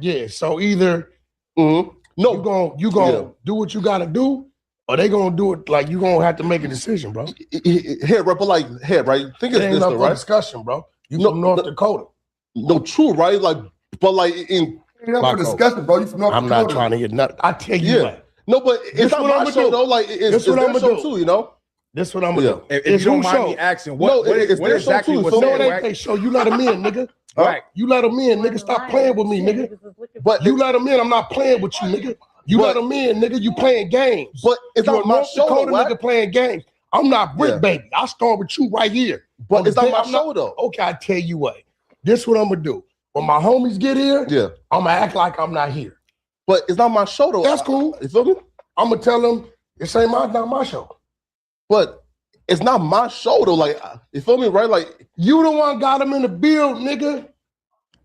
Yeah, so either no, you gonna do what you gotta do, or they gonna do it like you gonna have to make a decision, bro. Here, right? But like, here, right? Think it's this, right? Discussion, bro. You from North Dakota? No, true, right? Like, but like in discussion, bro. You from North Dakota? I'm not trying to hear nothing. I tell you what. No, but it's not my show though. Like, it's their show too, you know. This what I'm gonna do. If you don't mind me asking, what exactly was no, it ain't they show. You let them in, nigga. Right. You let them in, nigga. Stop playing with me, nigga. But you let them in. I'm not playing with you, nigga. You let them in, nigga. You playing games. But it's not my North show, Dakota nigga playing games. I'm not brick baby. I start with you right here. But it's not my show though. Okay, I tell you what. This what I'm gonna do. When my homies get here, I'm gonna act like I'm not here. But it's not my show though. That's cool. You feel me? I'm gonna tell them this ain't not my show. But it's not my show though. Like, you feel me, right? Like, you the one got them in the build, nigga.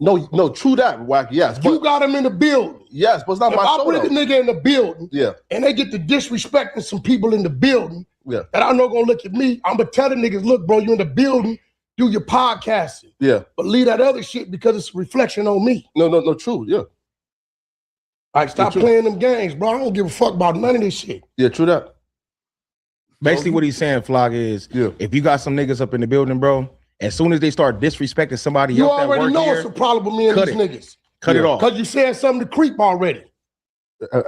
No, true that, Wack. Yes, you got them in the building. Yes, but it's not my show. If I put the nigga in the building, and they get to disrespecting some people in the building, that I know gonna look at me, I'm gonna tell the niggas, look, bro, you in the building, do your podcasting. But leave that other shit because it's a reflection on me. No, true, All right, stop playing them games, bro. I don't give a fuck about none of this shit. Yeah, true that. Basically, what he's saying, Flock, is if you got some niggas up in the building, bro, as soon as they start disrespecting somebody you else that already work know here, it's a problem with me and these niggas. Cut it off. Because you said something to creep already.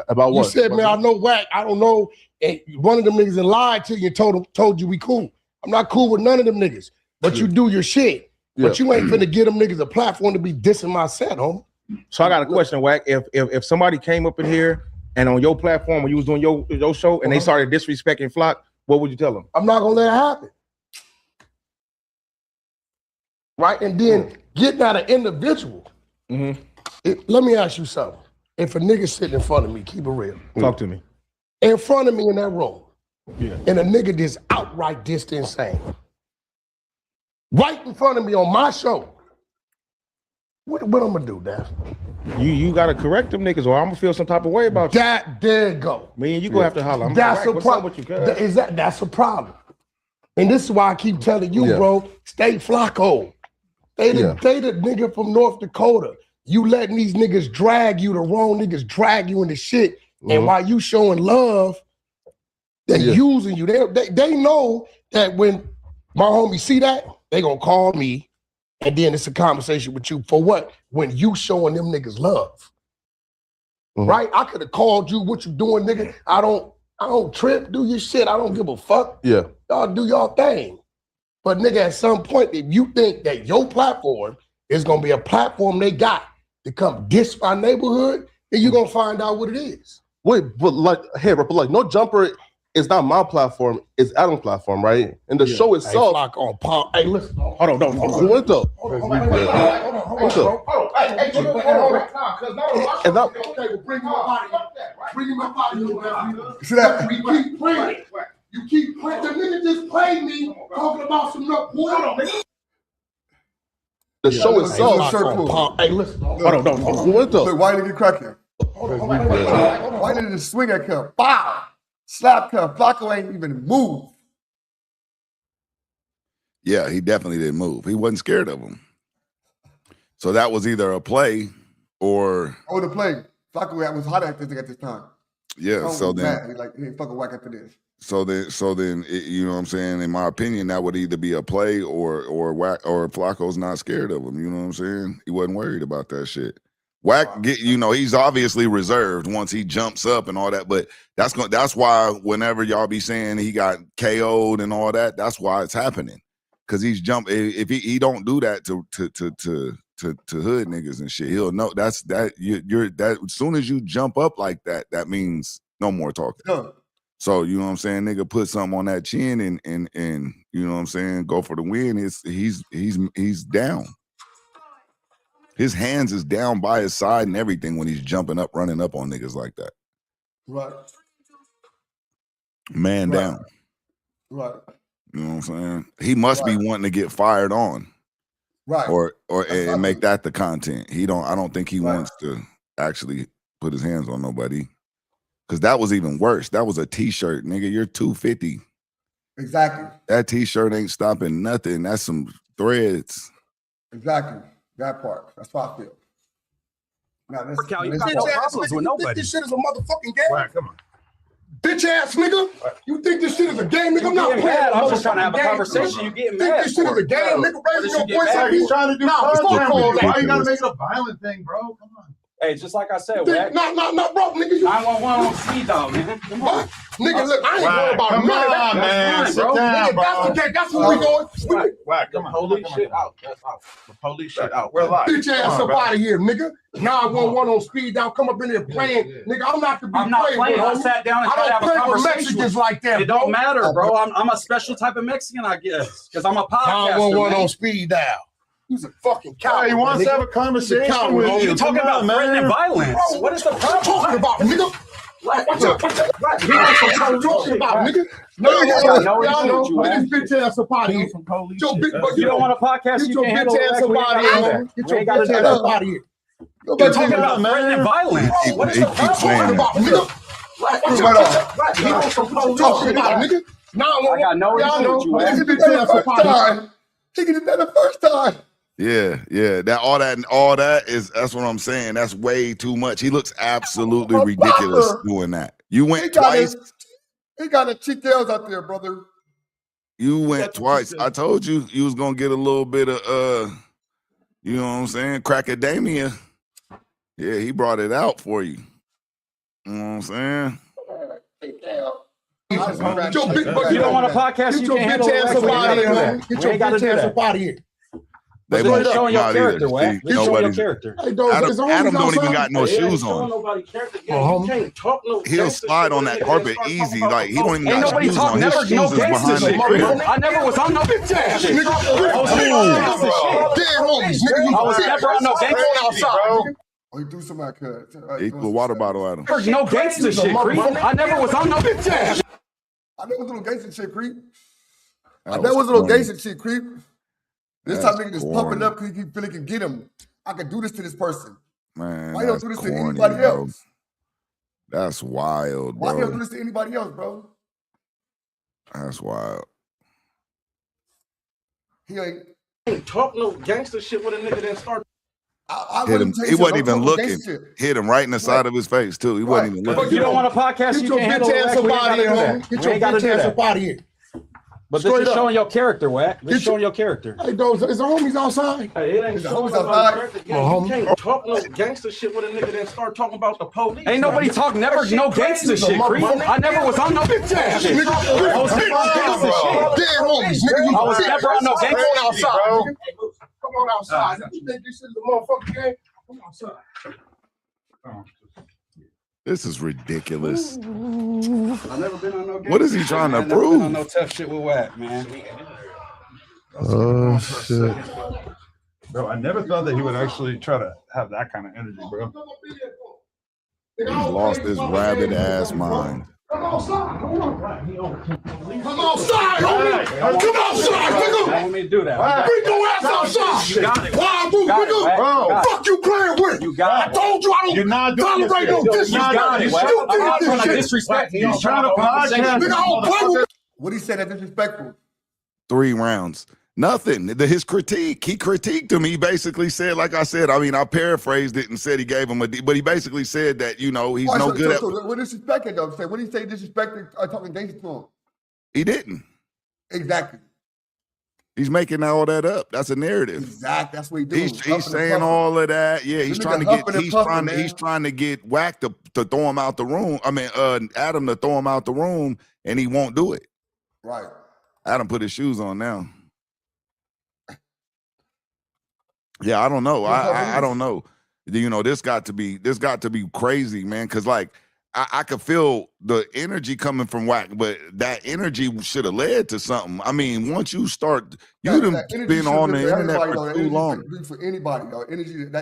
About what? You said, man, I know Wack. I don't know. And one of them niggas lied to you and told you we cool. I'm not cool with none of them niggas. But you do your shit. But you ain't finna give them niggas a platform to be dissing my set, homie. So I got a question, Wack. If somebody came up in here and on your platform when you was doing your show and they started disrespecting Flock, what would you tell them? I'm not gonna let it happen. Right? And then getting at an individual. Let me ask you something. If a nigga sitting in front of me, keep it real. Talk to me. In front of me in that room. And a nigga just outright dissed insane. Right in front of me on my show. What I'm gonna do, Dad? You gotta correct them niggas, or I'm gonna feel some type of way about you. There you go. Me and you gonna have to holler. That's a problem. That's a problem. And this is why I keep telling you, bro, stay Flacco. They the nigga from North Dakota. You letting these niggas drag you, the wrong niggas drag you into shit. And while you showing love, they're using you. They know that when my homies see that, they gonna call me, and then it's a conversation with you. For what? When you showing them niggas love. Right? I could have called you, what you doing, nigga? I don't trip, do your shit. I don't give a fuck. Y'all do y'all thing. But nigga, at some point, if you think that your platform is gonna be a platform they got to come diss my neighborhood, then you're gonna find out what it is. Wait, but like, hey, but like, No Jumper is not my platform, it's Adam's platform, right? And the show itself. Hey, listen. Hold on. What though? Hold on. Bring him up out of here. See that? We keep playing. You keep playing. The nigga just played me talking about some water. The show itself. Hey, listen. Hold on. What though? Look, why did he get cracking? Why did he swing at him? Bow! Slap him. Flacco ain't even move. Yeah, he definitely didn't move. He wasn't scared of him. So that was either a play or... Oh, the play. Flacco was hot at this time. Yeah, so then... He's like, he ain't fucking Wack after this. So then, you know what I'm saying? In my opinion, that would either be a play or Wack or Flacco's not scared of him. You know what I'm saying? He wasn't worried about that shit. Wack, he's obviously reserved once he jumps up and all that. But that's why whenever y'all be saying he got KO'd and all that, that's why it's happening. Because he's if he don't do that to hood niggas and shit, he'll know as soon as you jump up like that, that means no more talking. Yeah. So, you know what I'm saying, nigga, put something on that chin and you know what I'm saying, go for the win. He's down. His hands is down by his side and everything when he's jumping up, running up on niggas like that. Right. Man down. Right. You know what I'm saying? He must be wanting to get fired on. Right. Or and make that the content. I don't think he wants to actually put his hands on nobody. Because that was even worse. That was a t-shirt, nigga. You're 250. Exactly. That t-shirt ain't stopping nothing. That's some threads. Exactly. That part. That's how I feel. Nah, You got no problems with nobody. This shit is a motherfucking game. Wack, come on. Bitch ass nigga. You think this shit is a game, nigga? I'm not playing. I'm just trying to have a conversation. You getting mad? Think this shit is a game, nigga? Raising your voice at me? He's trying to do Why you gotta make it a violent thing, bro? Come on. Hey, just like I said, Wack. No, bro, nigga. You 911 on speed dial, man. Come on. Nigga, look, I ain't worried about Come none of that. on, man. Sit bro. down, Nigga, bro. that's what we going. Wack, come on. Police shit out. That's out. The police shit out. We're live. Bitch ass up out of here, nigga. 911 on speed dial. Come up in there playing. Nigga, I'm not to be I'm not playing. I with, sat down and I tried to have don't a play with conversation. Mexicans like that, It bro. don't matter, bro. I'm a special type of Mexican, I guess, because I'm a podcaster. 911 man. on speed dial. He's a fucking Yeah, coward. he wants nigga. to have a conversation coward, with homie. you. You talking Come about on, threatening man. violence? Bro, What is the what you talking problem? about, nigga? What you talking about, nigga? No, I know y'all what know. you Get this bitch ass up out of here. Your big, but You don't want a podcast? Get You your can't handle bitch ass it. up out of here, homie. Get your bitch ass up out of here. You're talking about threatening violence. What is the He keeps problem? saying What you talking about, nigga? What you talking about, nigga? I got no y'all issue know. with you, Get Wack. this bitch ass up out of here. He did that the first time. Yeah. All that is that's what I'm saying. That's way too much. He looks absolutely ridiculous doing that. You went twice. He got the cheek tails out there, brother. You went twice. I told you you was gonna get a little bit of you know what I'm saying, crackadamia. Yeah, he brought it out for you. You know what I'm saying? You don't want a podcast? You can't handle it. Get your bitch ass up out of here. They But won't they're showing your come out character, either. Wack. See, They're showing your nobody's- character. Adam don't even got no shoes on. Homie. He'll slide on that carpet easy. Like he don't even Ain't got nobody shoes talk on. His never shoes no is gangster behind shit. the crib. I never was on no bitch ass shit. Dead homies, nigga. I was never on no gangster outside, bro. nigga. Oh, he threw somebody cut. He threw a water bottle at him. No gangster shit, creep. I never was on no bitch ass. I know it was a little gangster shit, creep. I That know it was a little corny. gangster shit, creep. This That's time nigga just corny. pumping up because he feel he can get him. I can do this to this person. Man, Why you don't that's do this to corny, anybody bro. else? That's wild, Why you don't do bro. this to anybody else, bro? That's wild. He ain't. Talk no gangster shit with a nigga that start. I Hit him. wouldn't tell He you wasn't don't even talk looking. gangster shit. Hit him right in the side of his face too. He wasn't even Right. looking. You don't want a podcast? Get You your can't handle bitch it. ass Wack. up We ain't out of gotta here, do homie. that. Get We your ain't gotta bitch do ass that. up out of here. But this is showing your character, Wack. This is showing your character. Hey, those is the homies outside. Hey, it ain't Is the showing homies nobody outside? character. Well, You homie. can't talk no gangster shit with a nigga that start talking about the police. Ain't nobody talk never no gangster shit, creep. I never was on no bitch ass shit. Nigga. I was never on gangster shit. Dead homies, nigga. I was never on no gangster Come on shit, outside, bro. nigga. Come on outside. You think this shit is a motherfucking game? Come outside. This is ridiculous. I never been on no gangster What is he shit, trying to man. I never been on prove? no tough shit with Wack, man. Oh shit. Bro, I never thought that he would actually try to have that kind of energy, bro. He's lost his rabid ass mind. Come outside. Come outside, homie. Come outside, You nigga. want me to do that? Bring your ass outside. You got it. Wild move, Got it, nigga. Wack. Bro. Got it. Fuck you playing with. You got I it. told you I You're don't not doing this tolerate no shit. You disrespect. got it, Wack. You I'm not did trying this to shit. disrespect you. He's trying to podcast. Nigga, I don't play with. What he said that disrespectful. 3 rounds. Nothing. His critique. He critiqued him. He basically said, like I said, I mean, I paraphrased it and said he gave him a D, but he basically said that, you know, he's no good at. What disrespecting though? Say what did he say? Disrespecting? Talking gangster to him? He didn't. Exactly. He's making all that up. That's a narrative. Exactly. That's what he doing. He's saying all of that. Yeah, he's This trying to nigga get. huffing and He's puffing, trying. man. He's trying to get Wack to throw him out the room. I mean, Adam to throw him out the room, and he won't do it. Right. Adam put his shoes on now. Yeah, I don't know. I don't know. You know, this got to be crazy, man. Because like I could feel the energy coming from Wack, but that energy should have led to something. I mean, once you start, you'd have been on the internet for too long. For anybody, though.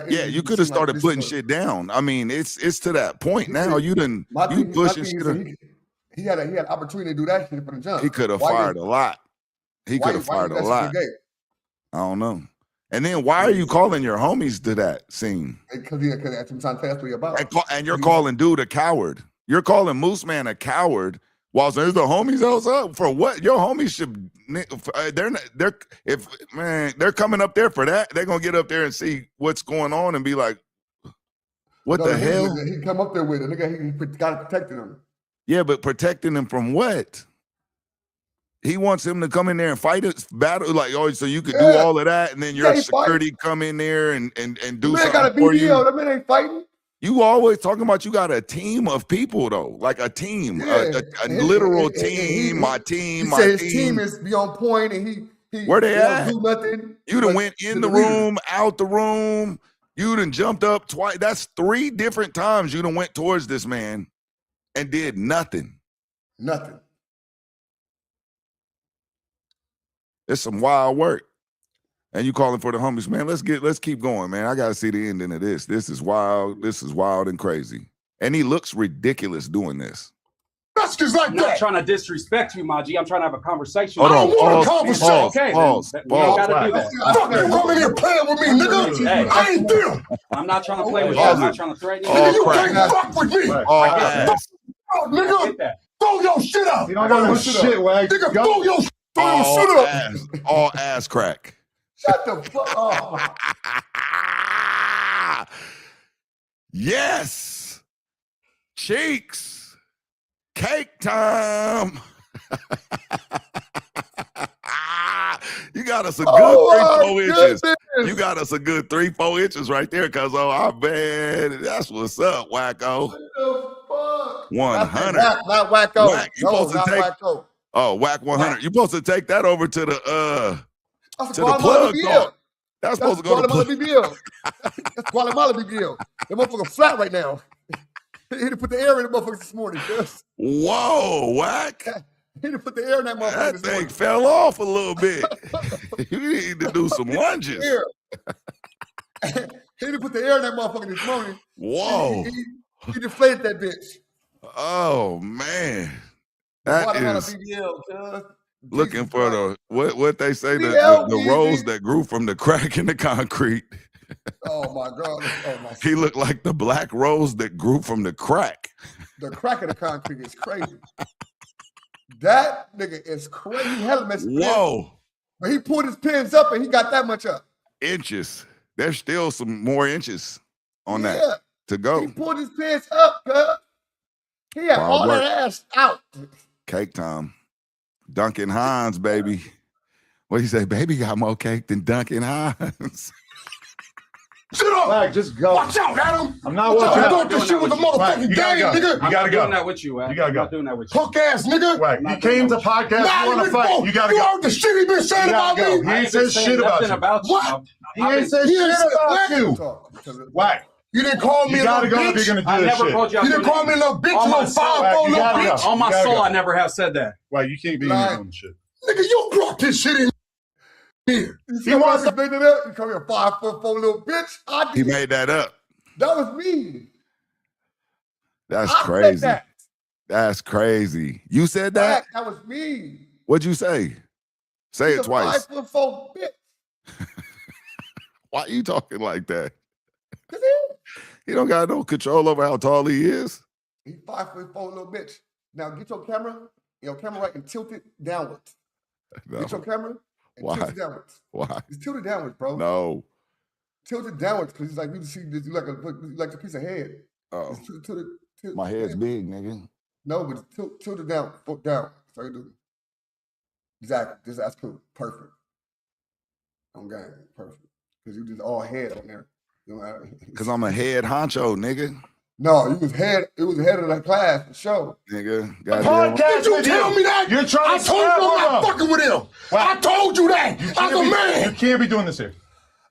Yeah, you could have started putting shit down. I mean, it's to that point now. You pushing shit. He had opportunity to do that shit from the jump. He could have fired a lot. He could have fired a lot. I don't know. And then why are you calling your homies to that scene? Because that's what he's about. And you're calling dude a coward. You're calling Mooseman a coward. While there's the homies else up for what? Your homies should. They're coming up there for that. They're gonna get up there and see what's going on and be like, What the hell? He come up there with it. Nigga, he got protecting him. Yeah, but protecting him from what? He wants him to come in there and fight it, battle, like, oh, so you could do all of that, and then your security come in there and do something got a for you. That man ain't fighting. You always talking about you got a team of people though, like a team, a literal team. My team, my his team. team is be on point, and he where they at? Don't do nothing. You done went in the room, out the room. You done jumped up twice. That's 3 different times you done went towards this man and did nothing. Nothing. It's some wild work. And you calling for the homies, man. Let's keep going, man. I gotta see the ending of this. This is wild. This is wild and crazy. And he looks ridiculous doing this. That's just like I'm that. not trying to disrespect you, my G. I'm trying to have a conversation. Hold on. Pause. Okay, pause. You don't gotta do that. Fuck you coming here playing with me, nigga. Hey. I ain't them. I'm not trying to play with you. I'm not trying to threaten you. Nigga, you crack. can't fuck with me. All ass. Nigga, throw your shit up. You don't got no shit, Wack. Nigga, throw your shit up. All ass crack. Shut the fuck up. Yes. Cheeks. Cake time. You got us a good 3-4 inches. You got us a good 3-4 inches right there, cuz I bet that's what's up, Wacko. What the fuck? 100. Not Wacko. Wack, you supposed to take Wacko. Oh, Wack 100. You're supposed to take that over to the That's to the plug talk. That's supposed to go to Guatemala BBL. That's Guatemala BBL. That motherfucker flat right now. He didn't put the air in the motherfucker this morning. Just. Whoa, Wack. He didn't put the air in that motherfucker That this thing morning. fell off a little bit. You need to do some lunges. He didn't put the air in that motherfucker this morning. Whoa. He deflated that bitch. Oh man. That Guatemala is BBL, cuz. looking for the what they say, the BBL, rose that grew from the crack in the concrete. Oh my God. Oh my. He looked like the black rose that grew from the crack. The crack in the concrete is crazy. That nigga is crazy. He hella messed with Whoa. pins. But he pulled his pins up and he got that much up. Inches. There's still some more inches on that to go. He pulled his pins up, cuz. He had all that ass out. Cake time. Duncan Hines, baby. What do you say? Baby got more cake than Duncan Hines. Shut up. Wack, just go. Watch out, Adam. I'm not watching I out. thought this shit was a motherfucking game, nigga. You I'm gotta not go. doing that with you, Wack. You gotta I'm go. not doing that with you. Hook ass nigga. Wack, you came to podcast. You want to fight. You gotta You go. heard the shit he been saying about go. me? He ain't said shit about you. What? He ain't said shit about you. Wack, You didn't call me you a gotta little go if bitch. you're gonna I do this never shit. called you out You your didn't call name. me a little bitch, On my little soul, 5'4" you little gotta bitch. go. On my gotta soul, go. I never have said that. Wack, you can't be Like- here doing shit. Nigga, you brought this shit in here. He wants to make it up. You call me a 5'4" little bitch. I He did. made that up. That was me. That's I said crazy. that. That's crazy. You said that? That was me. What'd you say? Say He's it a twice. 5'4" bitch. Why you talking like that? 'Cause He don't got no control over how tall he is. He's 5'4" little bitch. Now get your camera right and tilt it downwards. No. Get your camera and Why? tilt it downwards. Why? Just tilt it downwards, bro. No. Tilt it downwards because it's like you see this, you like a piece of head. Oh, Just tilt it. my head's big, nigga. No, but tilt it down, foot down. So you do. Exactly. That's cool. Perfect. I'm game. Perfect. Because you just all head on there. You know, Cause I'm a head honcho, nigga. No, you was head. It was head of that class for sure. Nigga. Podcast Did you with tell me that? You're trying I to told you I'm scrap not him. fucking with him. I told you that. As a You man. can't be doing this here.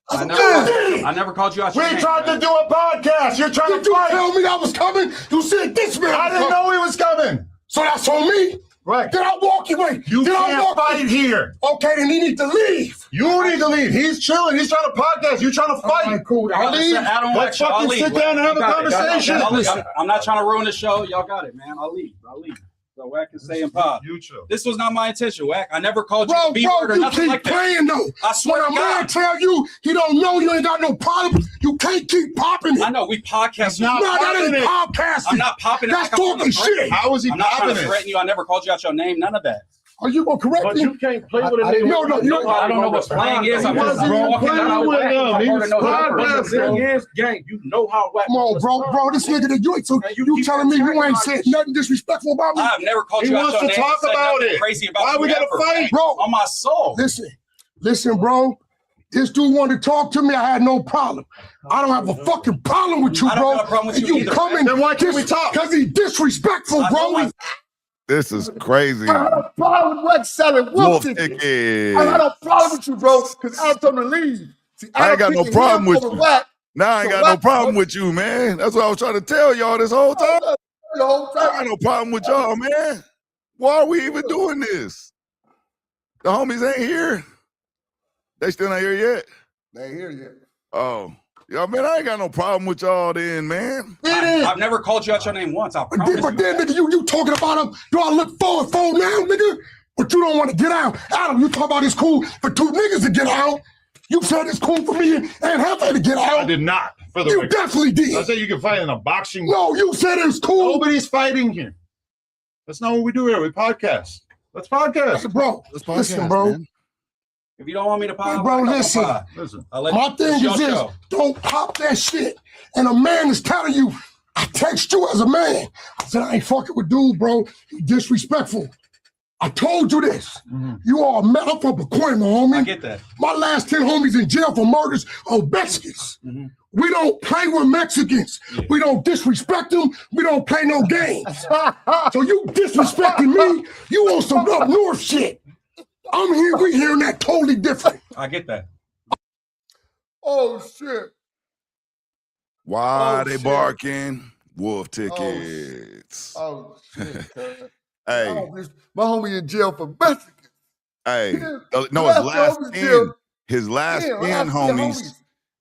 I never called you out your We name. tried to do a podcast. You're trying Did to you fight. tell me that was coming? You said this man. I was didn't coming. know he was coming. So that's on me. Right. Did I walk your way? You Did I can't walk fight here. Okay, then he needs to leave. You need to leave. He's chilling. He's trying to podcast. You're trying to fight. All right, cool. I'll I'll leave. Let's fucking sit down and have a conversation. I'm not trying to ruin the show. Y'all got it, man. I'll leave. So Wack can stay in pod. You chill. This was not my intention, Wack. I never called you Bro, a B-word or you nothing keep like that. playing though. I swear When to a man God. tell you he don't know you ain't got no problem, you can't keep popping it. I know we podcast. He's not No, that popping ain't it. podcasting. I'm not popping it. That's like I'm on talking the break. shit. How is he I'm not trying popping to it? threaten you. I never called you out your name. None of that. Are you gonna correct But me? you can't play with a nigga. No, I don't know what slang is. I'm just He wasn't walking playing out with Wack. them. He was The thing podcasting. is, gang, you know how Wack. Come on, bro, this nigga that you ain't so you telling me you ain't said nothing disrespectful about me? I've never called He you out wants your to name. talk Said about nothing it. crazy about Why you we gotta ever, fight? gang. Bro, On my soul. Listen, bro. This dude wanted to talk to me. I had no problem. I don't have a fucking problem with you, I don't bro. have a problem with And you you either. coming? Then why can't we talk? Because he disrespectful, bro. This is crazy. I had a problem with Wack selling wolf Wolf tickets. ticket. I had a problem with you, bro, because Adam told him to leave. See, I ain't got Adam no picking problem him with over you. Wack. Now I ain't got no problem with you, man. That's what I was trying to tell y'all this whole time. The whole I time. got no problem with y'all, man. Why are we even doing this? The homies ain't here. They still not here yet. They ain't here yet. Oh, yeah, man. I ain't got no problem with y'all then, man. I've never called you out your name once. I promise But then, nigga, you talking about him? Do I look forward now, nigga? But you don't want to get out. Adam, you talk about it's cool for two niggas to get out. You said it's cool for me and Hefe to get out. I did not. For the You record. definitely did. I said you can fight in a boxing. No, you said it's cool. Nobody's fighting here. That's not what we do here. We podcast. Let's podcast. Bro, listen, bro. Man. If you don't want me to pop, Bro, listen. Listen. My thing is this: don't pop that shit. And a man is telling you, I text you as a man. I said, I ain't fucking with dude, bro. He disrespectful. I told you this. You are a man. I'm from Pacoima, homie. I get that. My last 10 homies in jail for murders of Mexicans. We don't play with Mexicans. We don't disrespect them. We don't play no games. So you disrespecting me, you on some up north shit. I'm here, we hearing that totally different. I get that. Oh, shit. Why Oh, they shit. barking? Wolf tickets. Oh, shit. Hey, My homie in jail for Mexicans. hey. Yeah. No, Last his last homies 10. jail. His last Yeah, 10 last 10 homies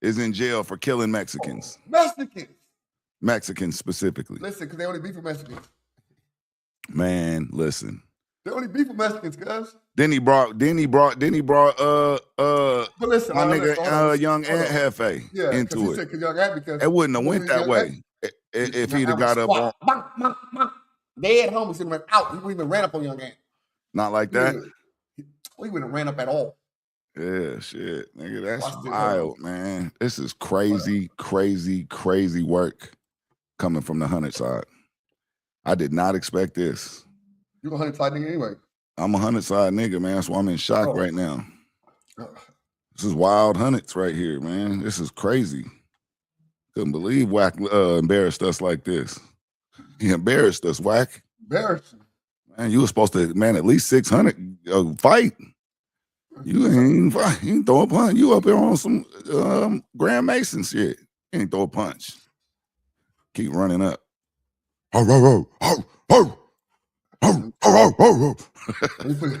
is in jail for killing Mexicans. Mexicans. Mexicans specifically. Listen, because they only beef with Mexicans. Man, listen. They only beef with Mexicans, cuz. Then he brought But listen, my nigga hold on. young Hold on. Aunt Hefe Yeah, into it. Because young Aunt, because It wouldn't have went Young that way if he'd have got up on. Dead homies and went out. He wouldn't even ran up on young Aunt. Not like that. He wouldn't have ran up at all. Yeah, shit, nigga, that's Watch this, wild, man. This is crazy, crazy, crazy work coming from the 100 side. I did not expect this. You're a 100 side nigga anyway. I'm a 100 side nigga, man. That's why I'm in shock Oh. right now. This is wild hundreds right here, man. This is crazy. Couldn't believe Wack embarrassed us like this. He embarrassed us, Wack. Embarrassing. Man, you were supposed to, man, at least 600 fight. You ain't fight. You ain't throw a punch. You up here on some Grand Mason shit. You ain't throw a punch. Keep running up. Oh, oh, oh, oh, oh, oh, oh, oh.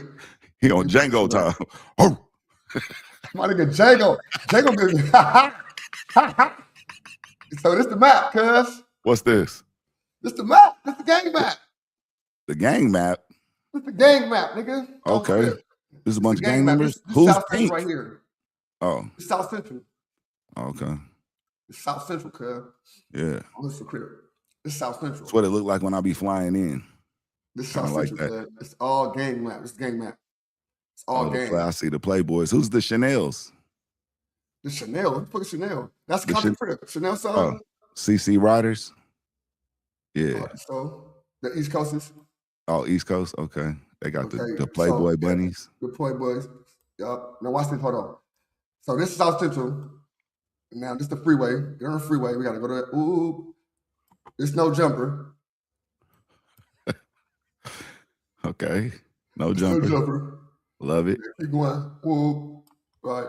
He on Django time. Oh. My nigga Django. Django did. So this the map, cuz. What's this? This the map. This the gang map. The gang map. This the gang map, nigga. Okay. This is a bunch of gang map. members. This Who's South pink? Central right here. Oh, This South Central. okay. This South Central, cuz. Yeah. Oh, this is crib. This South Central. That's what it looked like when I be flying in. This Kinda South like Central, that. cuz. It's all gang map. This is gang map. It's all gang. I see the Playboys. Who's the Chanels? The Chanel. What the fuck is Chanel? That's The country crib. Chanel song. CC Riders? Yeah. So the East Coasters. Oh, East Coast? Okay. They got Okay, the Playboy so, bunnies. The Playboys. Yup. Now watch this. Hold on. So this is South Central. Now this is the freeway. Get on the freeway. We gotta go to that. Ooh. It's no jumper. Okay. No It's jumper. No jumper. Love it. Keep going. Ooh. Right.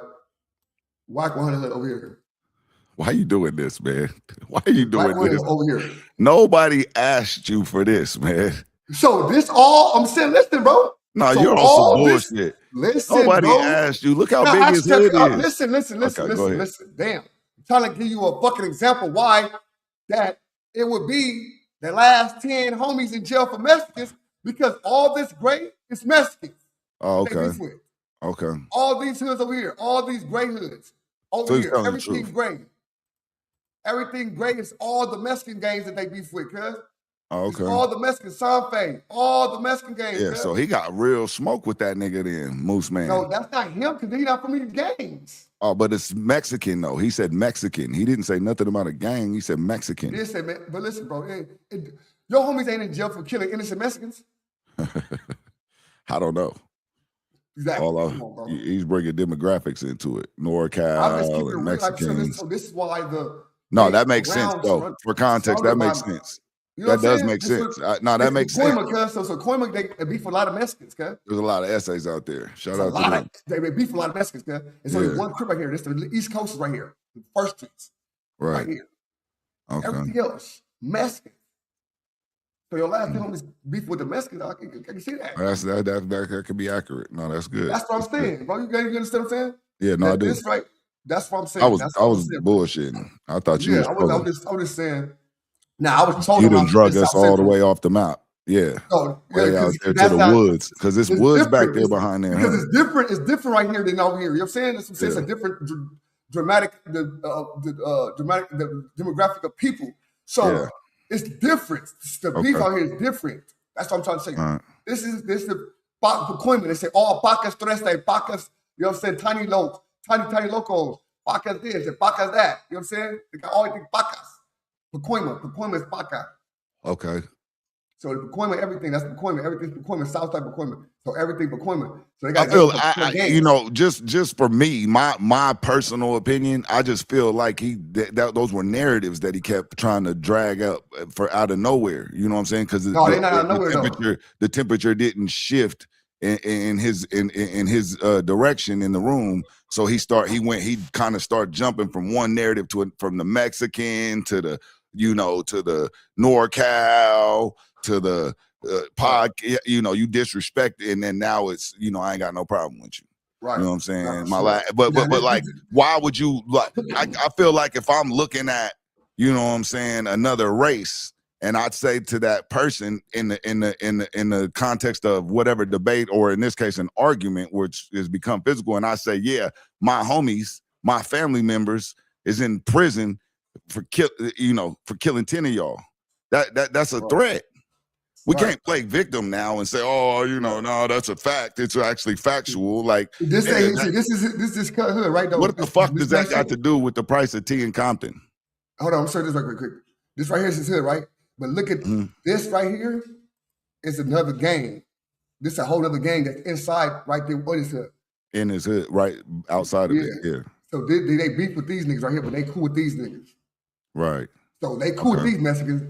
Wack 100 over here. Why you doing this, man? Why are you doing Wack 100 this? over here. Nobody asked you for this, man. So this all I'm saying, listen, bro. No, So you're on all some this- bullshit. Listen, Nobody bro. asked you. Look how Now, big I his check hood out- is. Listen. Okay, go ahead. Damn. I'm trying to give you a fucking example why that it would be the last 10 homies in jail for Mexicans because all this gray is Mexicans. Oh, They okay. beef with. Okay. All these hoods over here, all these gray hoods over So he's here, telling the everything truth. gray. Everything gray is all the Mexican gangs that they beef with, cuz. Oh, okay. All the Mexican, Sanfe, all the Mexican games. Yeah, man. so he got real smoke with that nigga then, Mooseman. No, that's not him because he's not from these gangs. Oh, but it's Mexican though. He said Mexican. He didn't say nothing about a gang. He said Mexican. He did say, man, but listen, bro, your homies ain't in jail for killing innocent Mexicans. I don't know. Exactly. He's bringing demographics into it. NorCal and Mexican. So this is why No, that makes sense though. For context, that makes sense. You know that does make sense. No, that makes sense. So Coima, they beef with a lot of Mexicans, cuz. There's a lot of essays out there. Shout out to them. They beef with a lot of Mexicans, cuz. It's only one crib right here. This the East Coast is right here. The first streets. Right here. Okay. Everything else, Mexican. So your last thing on this beef with the Mexicans, I can see that. That could be accurate. No, that's good. That's what I'm saying, bro. You understand what I'm saying? Yeah, no, I do. That's right. That's what I'm saying. I was bullshitting. I thought you I was just saying. Now I was told you done drug us all the way off the map. Yeah. Way out there to the woods. Because it's woods back there behind there. Because it's different. It's different right here than over here. You know what I'm saying? It's a different dramatic, the demographic of people. So it's different. The beef out here is different. That's what I'm trying to say. Right. This is the Coima. They say all pacas tres, pacas, you know what I'm saying? Tiny locos, pacas this, and pacas that. You know what I'm saying? They got all these pacas. Pacoima is Paca. Okay. So the Pacoima, everything, that's Pacoima. Everything's Pacoima, Southside Pacoima. So everything Pacoima. So they got just for me, my personal opinion, I just feel like those were narratives that he kept trying to drag up for out of nowhere. You know what I'm saying? Because they're not out of nowhere. The temperature didn't shift in his direction in the room. So he kind of started jumping from one narrative from the Mexican to the to the NorCal to the pod, you disrespect it, and then now it's I ain't got no problem with you. Right. You know what I'm saying? But like, why would you like? I feel like if I'm looking at another race, and I'd say to that person in the context of whatever debate, or in this case an argument, which has become physical, and I say, yeah, my homies, my family members is in prison for killing 10 of y'all. That's a threat. We can't play victim now and say, no, that's a fact. It's actually factual. Like this is hood, right? Though. What the fuck does that got to do with the price of tea in Compton? Hold on, I'm sorry, this right quick. This right here is hood, right? But look at this right here is another gang. This is a whole other gang that's inside right there. What is it? In his hood, right outside of it. Yeah. So they beef with these niggas right here, but they cool with these niggas. Right. So they cool with these Mexicans,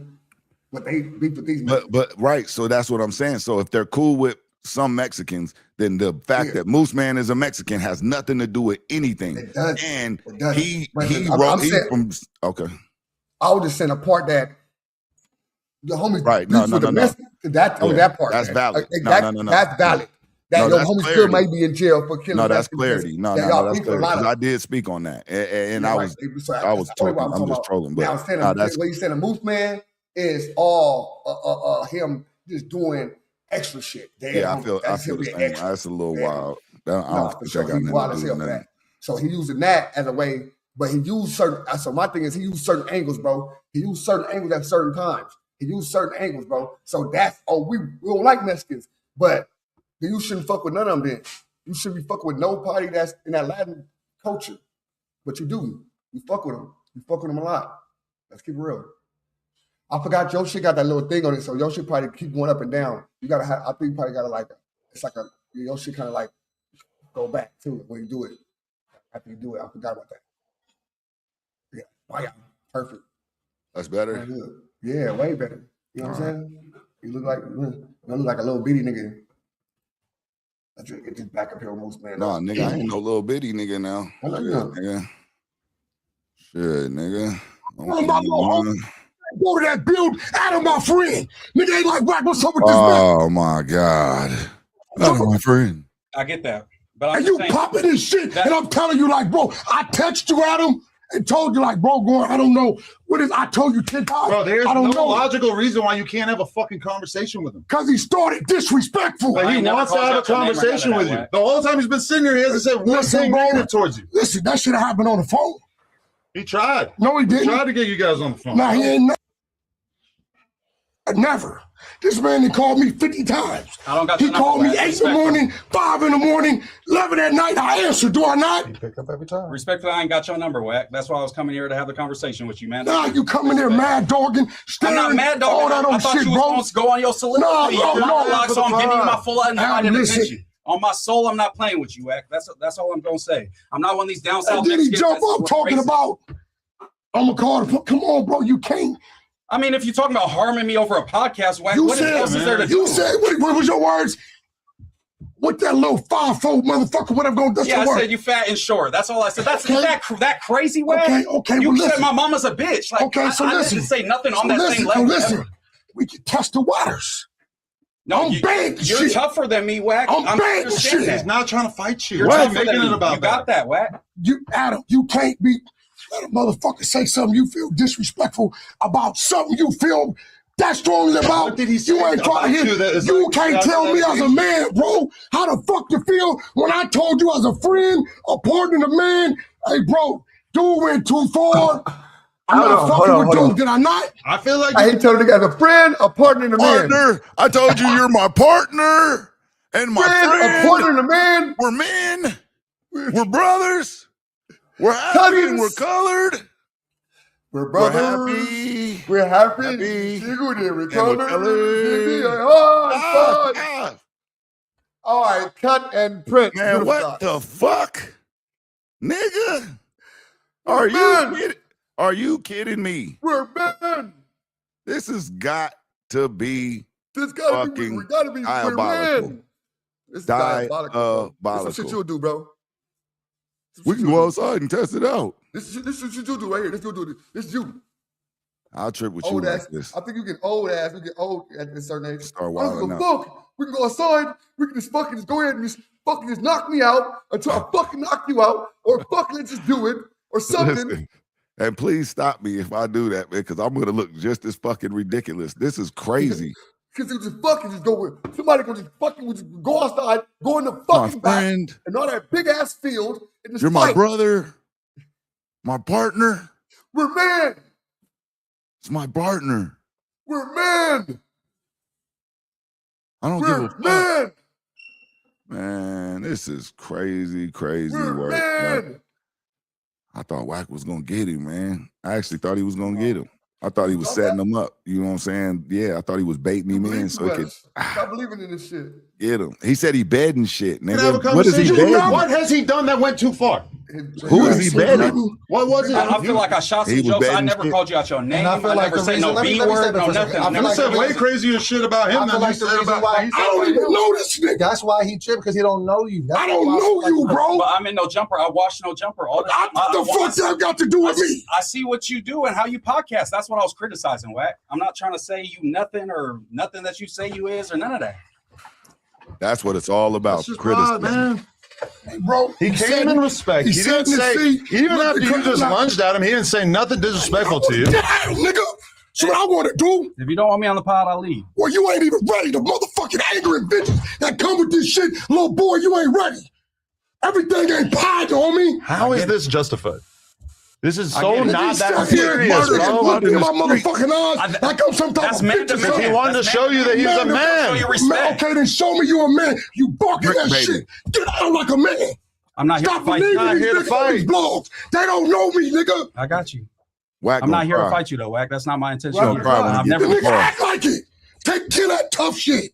but they beef with these Mexicans. But right, so that's what I'm saying. So if they're cool with some Mexicans, then the fact that Mooseman is a Mexican has nothing to do with anything. It does. And he's from okay. I was just saying a part that the homies right. No. That part. That's valid. No. That's valid. That your homies still might be in jail for killing. No, that's clarity. No, that's clarity. I did speak on that, and I was talking. I'm just trolling. But now I'm saying what you said, a Mooseman is all him just doing extra shit. I feel the same. That's a little wild. I don't think I got nothing to do with that. So he using that as a way, but he used certain. So my thing is he used certain angles, bro. He used certain angles at certain times. He used certain angles, bro. So that's we don't like Mexicans, but you shouldn't fuck with none of them. Then you shouldn't be fucking with nobody that's in that Latin culture, but you do. You fuck with them. You fuck with them a lot. Let's keep it real. I forgot your shit got that little thing on it, so your shit probably keep going up and down. You gotta have. I think you probably gotta it's like your shit kind of like go back to it when you do it. After you do it, I forgot about that. Yeah, wow, perfect. That's better. Yeah, way better. You know what I'm saying? You look like a little bitty nigga. I just get this back up here on Mooseman. Nah, nigga, I ain't no little bitty nigga now. Nigga. Shit, nigga. Go to that build, Adam, my friend. Nigga ain't like Wack. What's up with this man? Oh my God. Adam, my friend. I get that. But and you popping this shit, and I'm telling you, like, bro, I text you, Adam, and told you, like, bro, going, I don't know. I told you 10 times. Bro, there's no logical reason why you can't have a fucking conversation with him. Because he started disrespectful. Like, he wants to have a conversation with you. The whole time he's been sitting here, he hasn't said one thing negative towards you. Listen, that should have happened on the phone. He tried. No, he didn't. He tried to get you guys on the phone. Nah, he ain't. Never. This man done called me 50 times. I don't got He your called number, me Wack. 8 in the morning, 5 in the morning, 11 at night. I answer, do I not? You pick up every time. Respectfully, I ain't got your number, Wack. That's why I was coming here to have the conversation with you, man. Nah, you coming there mad dogging, I'm not mad dogging. all that I old thought shit, you was bro. going to go on your soliloquy. No, So I'm giving you my full undivided listen. attention. On my soul, I'm not playing with you, Wack. That's all I'm gonna say. I'm not one of these down south. And then he Mexicans jump that's up talking racist. about, I'm gonna call the, come on, bro, you can't. I mean, if you're talking about harming me over a podcast, Wack, You what said, else is there to do? you said, what was your words? What that little 5'4" motherfucker, whatever gonna do Yeah, I your word. said you fat and short. That's all I said. That's Okay. that crazy, Wack. Okay, You well, said listen. my mama's a bitch. Like, Okay, so I listen. didn't say nothing on So that same level. listen, we can test the waters. No, I'm bad you're shit. tougher than me, Wack. I'm bad understand shit. that. He's not trying to fight you. You're Why are you tougher making than it me. about You got that, Wack. You, Adam, you can't be, let a motherfucker say something you feel disrespectful about something you feel that strongly about. What did he say You ain't trying to about you hear. that is You like- can't tell me as a man, bro, how the fuck you feel when I told you as a friend, a partner, a man, hey, bro, dude went too far. I'm not fucking with dude, did I not? I feel like I hate telling the guy as a friend, a partner, and a man. Partner, I told you you're my partner and my Friend, friend. a partner, and a man. We're men. We're brothers. We're happy and we're colored. We're We're brothers. happy. We're happy. Happy. Single, we're And we're colored. colored. Ah. All right, cut and print. Man, Beautiful what guys. the fuck? Nigga? Are Man. you kidding me? We're men. This has got to be This gotta be. fucking We gotta be. We're diabolical. men. This is diabolical. Bro. This Diabolical. is some shit you'll do, bro. This is We what can you'll go do. outside and test it out. This is what you'll do right here. This is what you'll do. This is you. I'll trip with you Old like ass. this. I think you get old ass. You get old at a certain age. Start I don't wilding give a out. fuck. We can go outside. We can just fucking just go ahead and just fucking just knock me out until I fucking knock you out, or fucking let's just do it, or something. Listen, and please stop me if I do that, man, because I'm gonna look just as fucking ridiculous. This is crazy. Because you just fucking just go with somebody can just fucking just go outside, go in the My fucking back friend, and all that big ass field and just you're my fight. brother, my partner. We're men. It's my partner. We're men. I don't give a We're fuck. men. Man, this is crazy We're work. men. Like, I thought Wack was gonna get him, man. I actually thought he was gonna get him. I thought he was setting him up. You know what I'm saying? Yeah, I thought he was baiting him in so he could Stop believing in this shit. get him. He said he bedding shit. Can I have a Nigga, what is he conversation? bedding? What has he done that went too far? Who is he bedding? What was it? I feel like I shot some He was jokes. I betting never shit. called you out your name. And I I, feel like never the say reason- no let me B say word, this no for a second. nothing. I feel You like said the way reason- crazier shit about him I than feel you like the said reason about. why he I don't even know this nigga. That's why he tripped, because he don't know you. That's I don't why know you, bro. But I'm in no jumper. I wash no jumper all the time. What the fuck that got to do with me? I see what you do and how you podcast. That's what I was criticizing, Wack. I'm not trying to say you nothing or nothing that you say you is or none of that. That's what it's all about. That's just Criticism. odd, man. Hey, bro, He came in respect. he He sat didn't in the say, seat, even looked after the you just crowd like- lunged at him, he didn't say nothing disrespectful to you. Damn, nigga. So what I want to do? If you don't want me on the pod, I'll leave. Well, you ain't even ready. The motherfucking anger and bitches that come with this shit, little boy, you ain't ready. Everything ain't pie, homie. How is this justified? This is I so get it. not Niggas that sat here serious, murdering and bro. looking in my in the street. motherfucking eyes like I'm some type That's of man bitch to or man. something. He wanted to That's show you that he was a Man, show man. you respect. Okay, then show me you a man. You barking Brick that baby. shit. Get out like a man. I'm not here Stop to fight believing you. Not these here to niggas on these fight. blogs. They don't know me, nigga. I got you. Wack I'm not gonna here to cry. fight you, though, Wack. That's not my intention. Don't cry when I've you get never, The to nigga car. act like it. Kill that tough shit.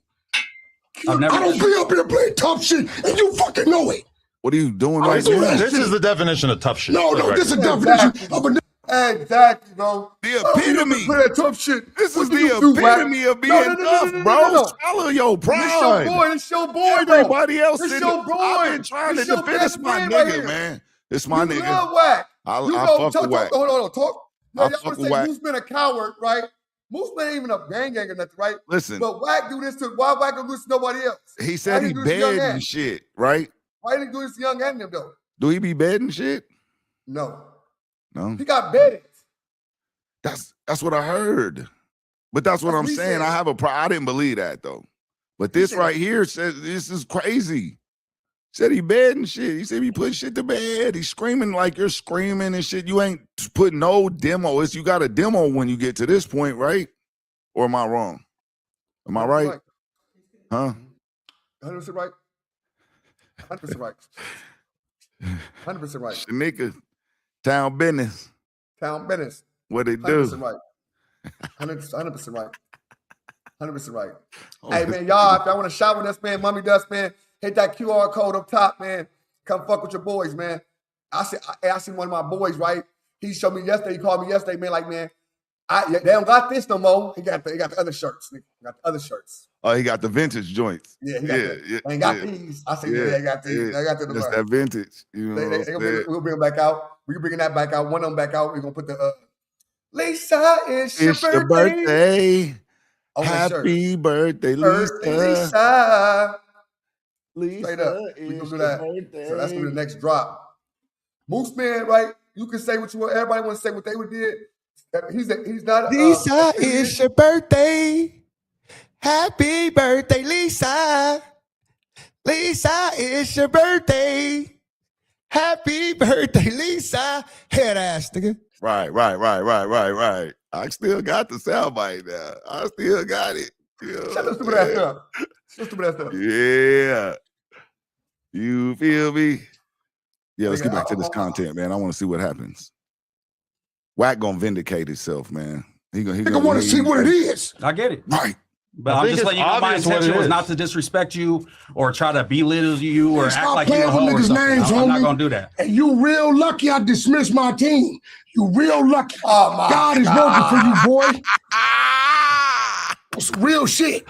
I've never. I don't be up here playing tough shit, and you fucking know it. What are you doing I right do now? that. This is the definition of tough shit. No, for the this is a record. definition of a nigga. Exactly, bro. The I don't be up epitome. here playing that tough shit. This What is do you the do, Wack? epitome of being No, no, no, tough, no, no, bro. no, no. Swallow your This your pride. boy. This your boy, though. Everybody else This in your boy. I've been trying This to your defend best this my friend nigga, right here. man. It's my You nigga. love Wack. I You know, fuck talk, with Wack. hold on, talk. Now, I y'all fuck want to with say Wack. Mooseman a coward, right? Mooseman ain't even a gang or nothing, right? Listen, But Wack do this to, why Wack don't do this to nobody else? he Why said he he do this to Young bed Ant? and shit, right? Why didn't he do this to Young Ant them, though? Do he be bedding shit? No. No. He got bedded. That's what I heard. But that's what That's I'm what he saying. said. I have a I didn't believe that though. But He this said right here says this is crazy. Said he bedding shit. He said he put shit to bed. He's screaming like you're screaming and shit. You ain't put no demo. You got a demo when you get to this point, right? Or am I wrong? Am I right? Huh? 100% right. 100% right. 100% right. Shanika, town business. Town business. What they 100% do? right. 100% right. 100% right. Oh, Hey, man, y'all, if y'all want to shop with us, man, Mommy Dust, man, hit that QR code up top, man. Come fuck with your boys, man. I see one of my boys, right? He showed me yesterday. He called me yesterday, man, like, man, they don't got this no more. He got the other shirts. Nigga. Got the other shirts. Oh, he got the vintage joints. Yeah, he got that. They ain't got these. I said, yeah, they got these. They got them. That's that vintage. You know we'll bring them back out. We're bringing that back out. One of them back out. We're going to put the Lisa, it's your birthday. Happy birthday, Lisa. Lisa. Straight up. We're going to do that. So that's going to be the next drop. Mooseman, right? You can say what you want. Everybody want to say what they would did. He's not. Lisa, it's your birthday. Happy birthday, Lisa. Lisa, it's your birthday. Happy birthday, Lisa. Head ass, nigga. Right. I still got the soundbite now. I still got it. You know Shut up, stupid ass up. Stupid ass up. Yeah. You feel me? Yeah, let's get back to this content, man. I want to see what happens. Wack gonna vindicate himself, man. He gonna want to see what it is. I get it. Right. But I'm just letting you know my intention was not to disrespect you or try to belittle you or act like you're a hoe or something. I'm not going to do that. And you real lucky I dismissed my team. You real lucky. Oh my God is working for you, boy. It's real shit.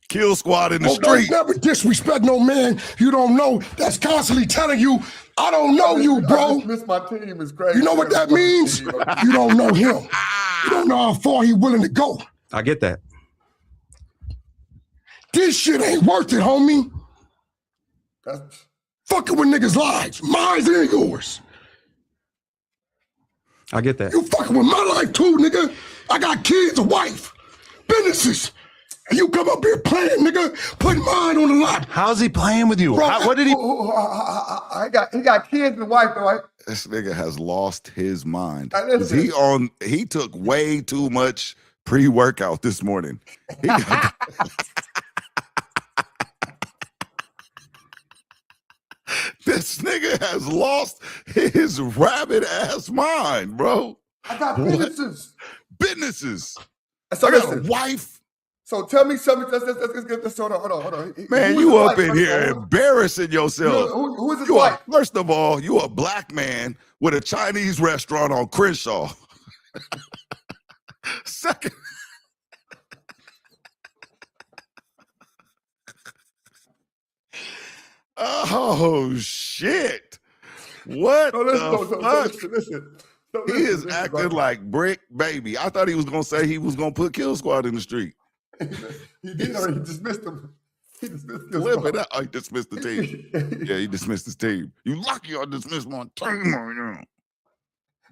Kill squad in the street. Never disrespect no man you don't know that's constantly telling you, I don't know you, bro. Dismiss my team is crazy. You know what that means? You don't know him. You don't know how far he's willing to go. I get that. This shit ain't worth it, homie. Fucking with niggas' lives. Mine and yours. I get that. You fucking with my life too, nigga. I got kids, a wife, businesses. And you come up here playing, nigga, put mine on the line. How's he playing with you? Bro, what did he? He got kids and a wife, though, right? This nigga has lost his mind. Listen. He took way too much pre-workout this morning. This nigga has lost his rabbit ass mind, bro. I got businesses. Businesses. So I got a listen. wife. So tell me something. Let's hold on. Man, you up in here embarrassing yourself. Who is his wife? First of all, you a black man with a Chinese restaurant on Crenshaw. Second. Oh shit! What the fuck? Listen. He is acting like Brick Baby. I thought he was gonna say he was gonna put Kill Squad in the street. He did already. He dismissed him. He dismissed Kill Flip Squad. it out. Oh, he dismissed the team. Yeah, he dismissed his team. You lucky I dismissed my team right now.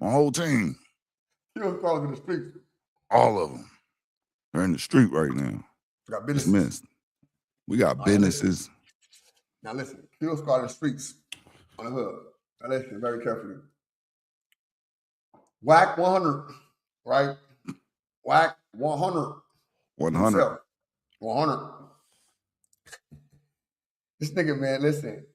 My whole team. Kill Squad in the streets. All of them. They're in the street right now. We got businesses. Dismissed. We got businesses. Now listen, Kill Squad in the streets on the hood. Now listen very carefully. Wack 100, right? Wack 100. 100. 100. This nigga, man, listen.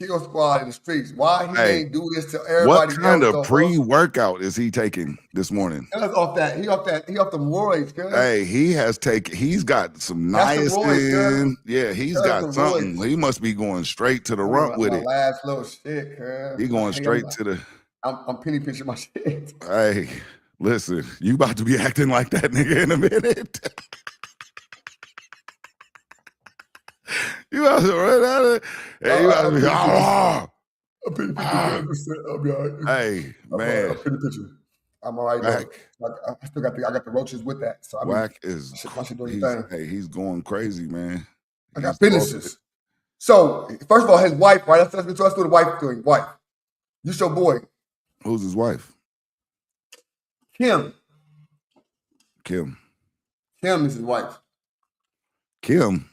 Kill Squad in the streets. Why he ain't do this to everybody? What kind of pre-workout is he taking this morning? That's off that. He off the roids, girl. Hey, he's got some niacin. Yeah, he's got something. He must be going straight to the rump with it. Last little shit, girl. He going straight to the. I'm penny pinching my shit. Hey, listen, you about to be acting like that nigga in a minute. You about to run out of. Hey, you about to be. I'm penny pinching. I'll be all right. Hey, man. I'm penny pinching. I'm all right. I still got the roaches with that. So Wack is. He's going crazy, man. I got businesses. So first of all, his wife, right? Let's do the wife doing. Wife, you your boy. Who's his wife? Kim. Kim is his wife. Kim.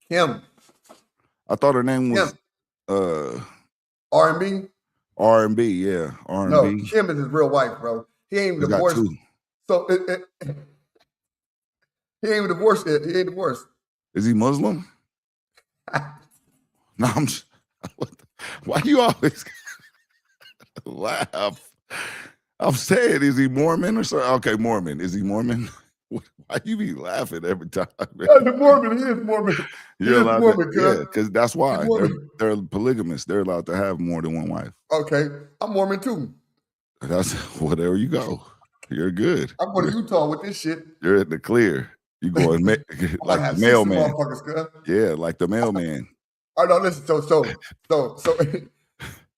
I thought her name was R&B. R&B, yeah. R&B. No, Kim is his real wife, bro. He ain't even divorced. So He ain't divorced yet. He ain't divorced. Is he Muslim? No, why you always laugh? I'm saying, is he Mormon or something? Okay, Mormon. Is he Mormon? Why you be laughing every time? The Mormon, he is Mormon. You're allowed Mormon, to, because that's why they're polygamists. They're allowed to have more than one wife. Okay, I'm Mormon too. That's whatever you go. You're good. I'm going to Utah with this shit. You're in the clear. You going like the mailman. Yeah, like the mailman. All right, now listen. So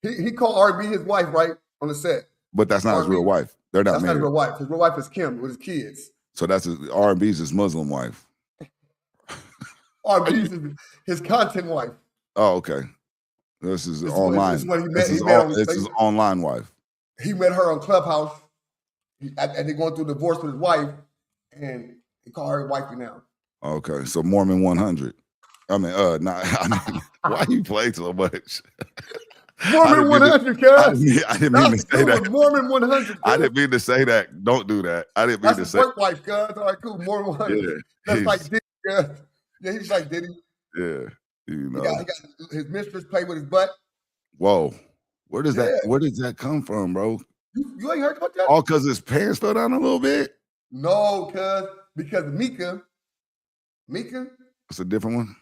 he called R&B his wife, right, on the set. But that's not his real wife. They're not married. That's not his real wife. His real wife is Kim with his kids. So that's R&B's his Muslim wife. R&B's his content wife. Oh, okay. This is online. This is his online wife. He met her on Clubhouse, and they're going through divorce with his wife, and he called her wifey now. Okay, so Mormon 100. I mean, why you play so much? Mormon 100, cuz. I didn't mean to say that. Mormon 100. I didn't mean to say that. Don't do that. I didn't mean to say. That's his work wife, cuz. All right, cool. Mormon 100. Yeah, that's like Diddy, cuz. Yeah, he's like Diddy. Yeah, you know. He got his mistress play with his butt. Whoa, where does that come from, bro? You ain't heard about that? All because his pants fell down a little bit? No, cuz because Mika. It's a different one.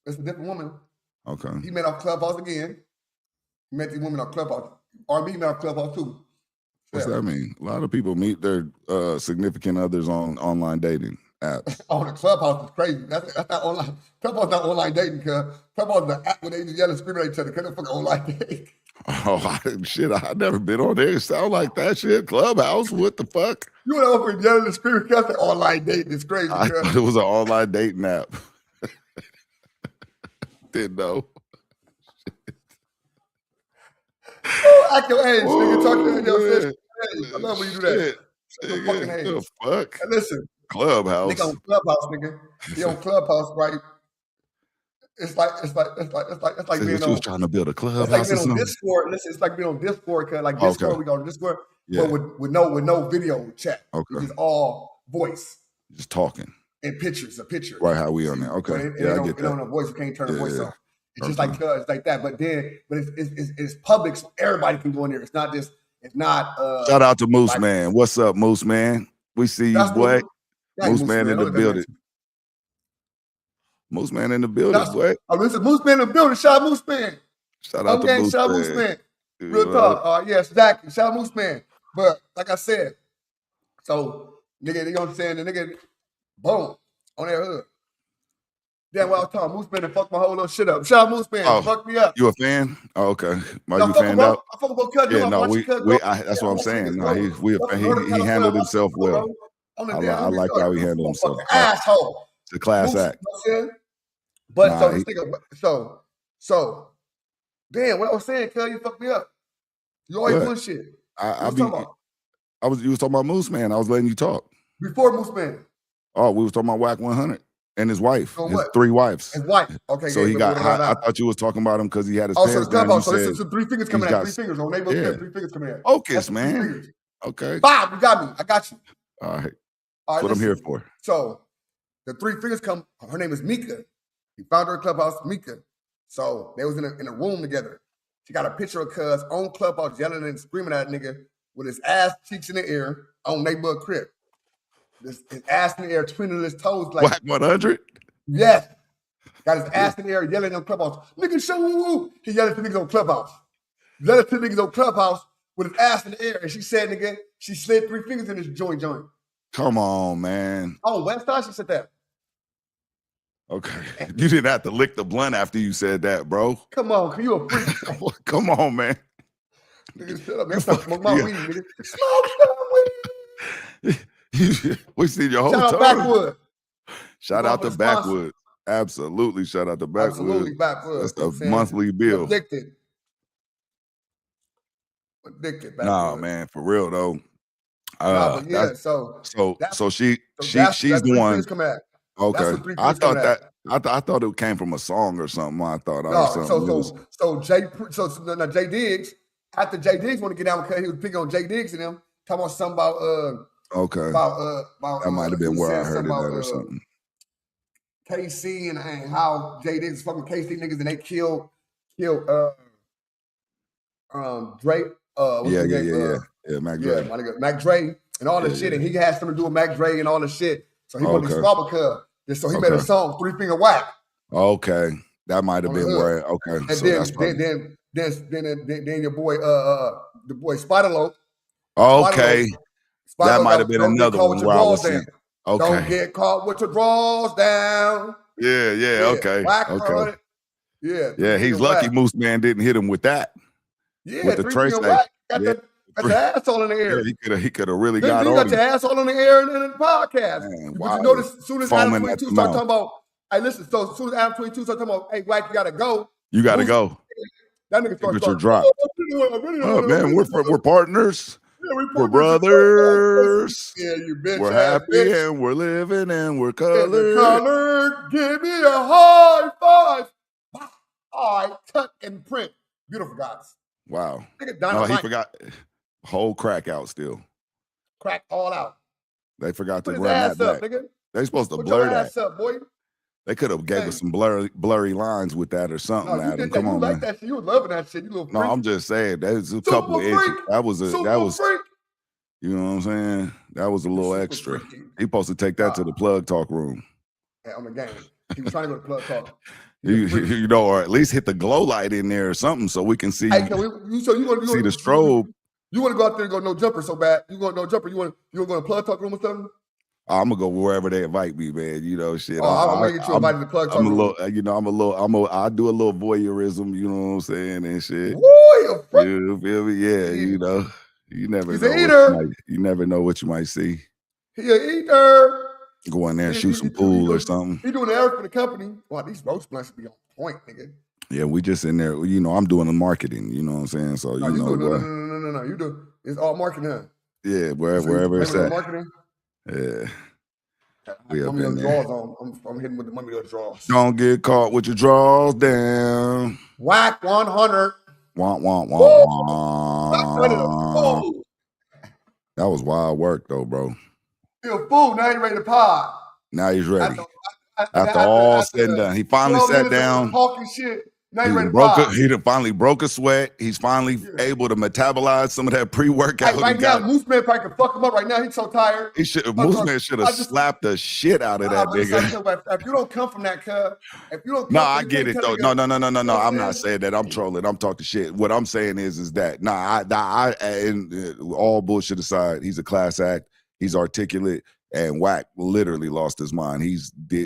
It's a different woman. Okay. He met off Clubhouse again. He met these women on Clubhouse. R&B met off Clubhouse too. What's that mean? A lot of people meet their significant others on online dating apps. Oh, the Clubhouse is crazy. That's not online. Clubhouse not online dating, cuz. Clubhouse is the app where they just yell and scream at each other. Cuz they're fucking online dating. Oh, I've never been on there. It sound like that shit. Clubhouse, what the fuck? You went over and yelling and screaming because they're online dating. It's crazy, I thought it was an online dating app. Didn't know. Act your age, nigga. Talk to your sister. I love when you do that. Shit. Fucking age. The fuck? And listen. Clubhouse. Nigga on Clubhouse, nigga. He on Clubhouse, right? It's like so being you on. was trying to build a clubhouse. It's like being on Discord. Listen, it's like being on Discord, cause like Discord, we go on Discord, but with no video chat. Okay. It's just all voice. Just talking. And pictures, a picture. Right, how we on there. Okay. I get that. Don't have voice, you can't turn the voice off. It's just like it's like that. But it's public, so everybody can go in there. It's not just. Shout out to Mooseman. What's up, Mooseman? We see you, boy. Mooseman in the building. Mooseman in the building, boy. Oh, listen, Mooseman in the building. Shout out Mooseman. Shout out to Mooseman. Shout out Mooseman. Real talk. Yes, exactly. Shout out Mooseman. But like I said, so nigga, you know what I'm saying? The nigga, boom, on that hood. Damn, what I was talking, Mooseman and fuck my whole little shit up. Shout out Mooseman, fuck me up. You a fan? Oh, okay. Why you fanned out? I fuck about Cut. Yeah, no, that's what I'm saying. No, he handled himself well. I like how he handled himself. Asshole. It's a class act. But so this nigga, so damn, what I was saying, cuz you fucked me up. You always bullshit. You was talking about Mooseman. I was letting you talk. Before Mooseman. Oh, we was talking about Wack 100 and his wife. His 3 wives. His wife. Okay. So he got. I thought you was talking about him because he had his pants down. So this is 3 fingers coming out. 3 fingers on neighborhood. 3 fingers coming out. Focus, man. Okay. Bob, you got me. I got you. All right. That's what I'm here for. So the 3 fingers come. Her name is Mika. He found her at Clubhouse, Mika. So they was in a room together. She got a picture of cuz on Clubhouse yelling and screaming at a nigga with his ass cheeks in the air on neighborhood crib. His ass in the air, twiddling his toes like Wack 100? Yes. Got his ass in the air yelling on Clubhouse. Nigga, show woo. He yelling to niggas on Clubhouse. Yelling to niggas on Clubhouse with his ass in the air. And she said, nigga, she slid 3 fingers in his joint. Come on, man. Oh, West Side, she said that. Okay. You didn't have to lick the blunt after you said that, bro. Come on, you a freak. Come on, man. Nigga, shut up, man. Smoke my weed, nigga. Smoke some weed. We see your whole Shout out Backwood. Shout out to Backwood. Absolutely. Shout out to Backwood. Absolutely Backwood. That's a monthly bill. Addicted. Nah, man, for real though. So she's the one. Okay, I thought it came from a song or something. I thought So Jay Diggs, after Jay Diggs want to get down because he was picking on Jay Diggs and them, talking about something about Okay. About that might have been where I heard it at or something. KC and how Jay Diggs fucking KC niggas and they killed Drake. Yeah, Mac Dre. Mac Dre and all the shit, and he had something to do with Mac Dre and all the shit. So he wanted to swallow cuz. So he made a song, 3 Finger Wack. Okay, that might have been where. Okay, and so then your boy, the boy Spider-Lo. Okay, Spider-Lo that might have been another one where I was saying. Okay, don't get caught with your drawers down. Yeah. Okay. Okay. Yeah. He's lucky Mooseman didn't hit him with that. Yeah, with the trace. Got the asshole in the air. Yeah, he could have really got on. You got your asshole in the air in the podcast. Man, but you notice, as soon as Adam 22 start talking about, hey, listen. So as soon as Adam 22 start talking about, hey, Wack, you gotta go. You gotta go. That nigga starts your drop. Oh man, we're partners. Yeah, we're brothers. Yeah, you bitch. We're happy and we're living and we're colored. Give me a high five. All right, cut and print. Beautiful guys. Wow. No, he forgot. Whole crack out still. Crack all out. They forgot to Put run his ass that up, back. nigga. They supposed to Put blur your that. ass up, boy. They could have gave us some blurry lines with that or something. No, Adam, come on, like man. that shit. You was loving that shit. You little freak. No, I'm just saying that's a couple of inches. That was freak. You know what I'm saying? That was a little extra. He supposed to take that to the plug talk room. Yeah, on the game. He was trying to go to plug talk. You know, or at least hit the glow light in there or something so we can see. Hey, see the strobe. You want to go out there and go no jumper so bad? You want no jumper? You want to go to plug talk room or something? I'm gonna go wherever they invite me, man. You know, shit. I'm gonna get you invited to plug talk room. I do a little voyeurism. You know what I'm saying and shit. Woo, you feel me? Yeah, you know. You never He's know. An eater. You never know what you might see. He an eater. Go in there and shoot some pool or something. He doing the effort for the company. Wow, these roast blunts be on point, nigga. Yeah, we just in there. You know, I'm doing the marketing. You know what I'm saying? So no, you know, no. You do. It's all marketing, huh? Yeah, wherever it's at. Marketing. Yeah. We up in there. I'm hitting with the money of draws. Don't get caught with your draws down. Wack 100. Want. That was wild work though, bro. You're a fool. Now you're ready to pod. Now he's ready. After all said and done, he finally sat down. Talking shit. Now you're ready to pod. He finally broke a sweat. He's finally able to metabolize some of that pre-workout. Hey, right now, Mooseman probably can fuck him up right now. He's so tired. Mooseman should have slapped the shit out of that nigga. If you don't come from that, if you don't come I get it though. No. I'm not saying that. I'm trolling. I'm talking shit. What I'm saying is that all bullshit aside, he's a class act. He's articulate. And Wack literally lost his mind. I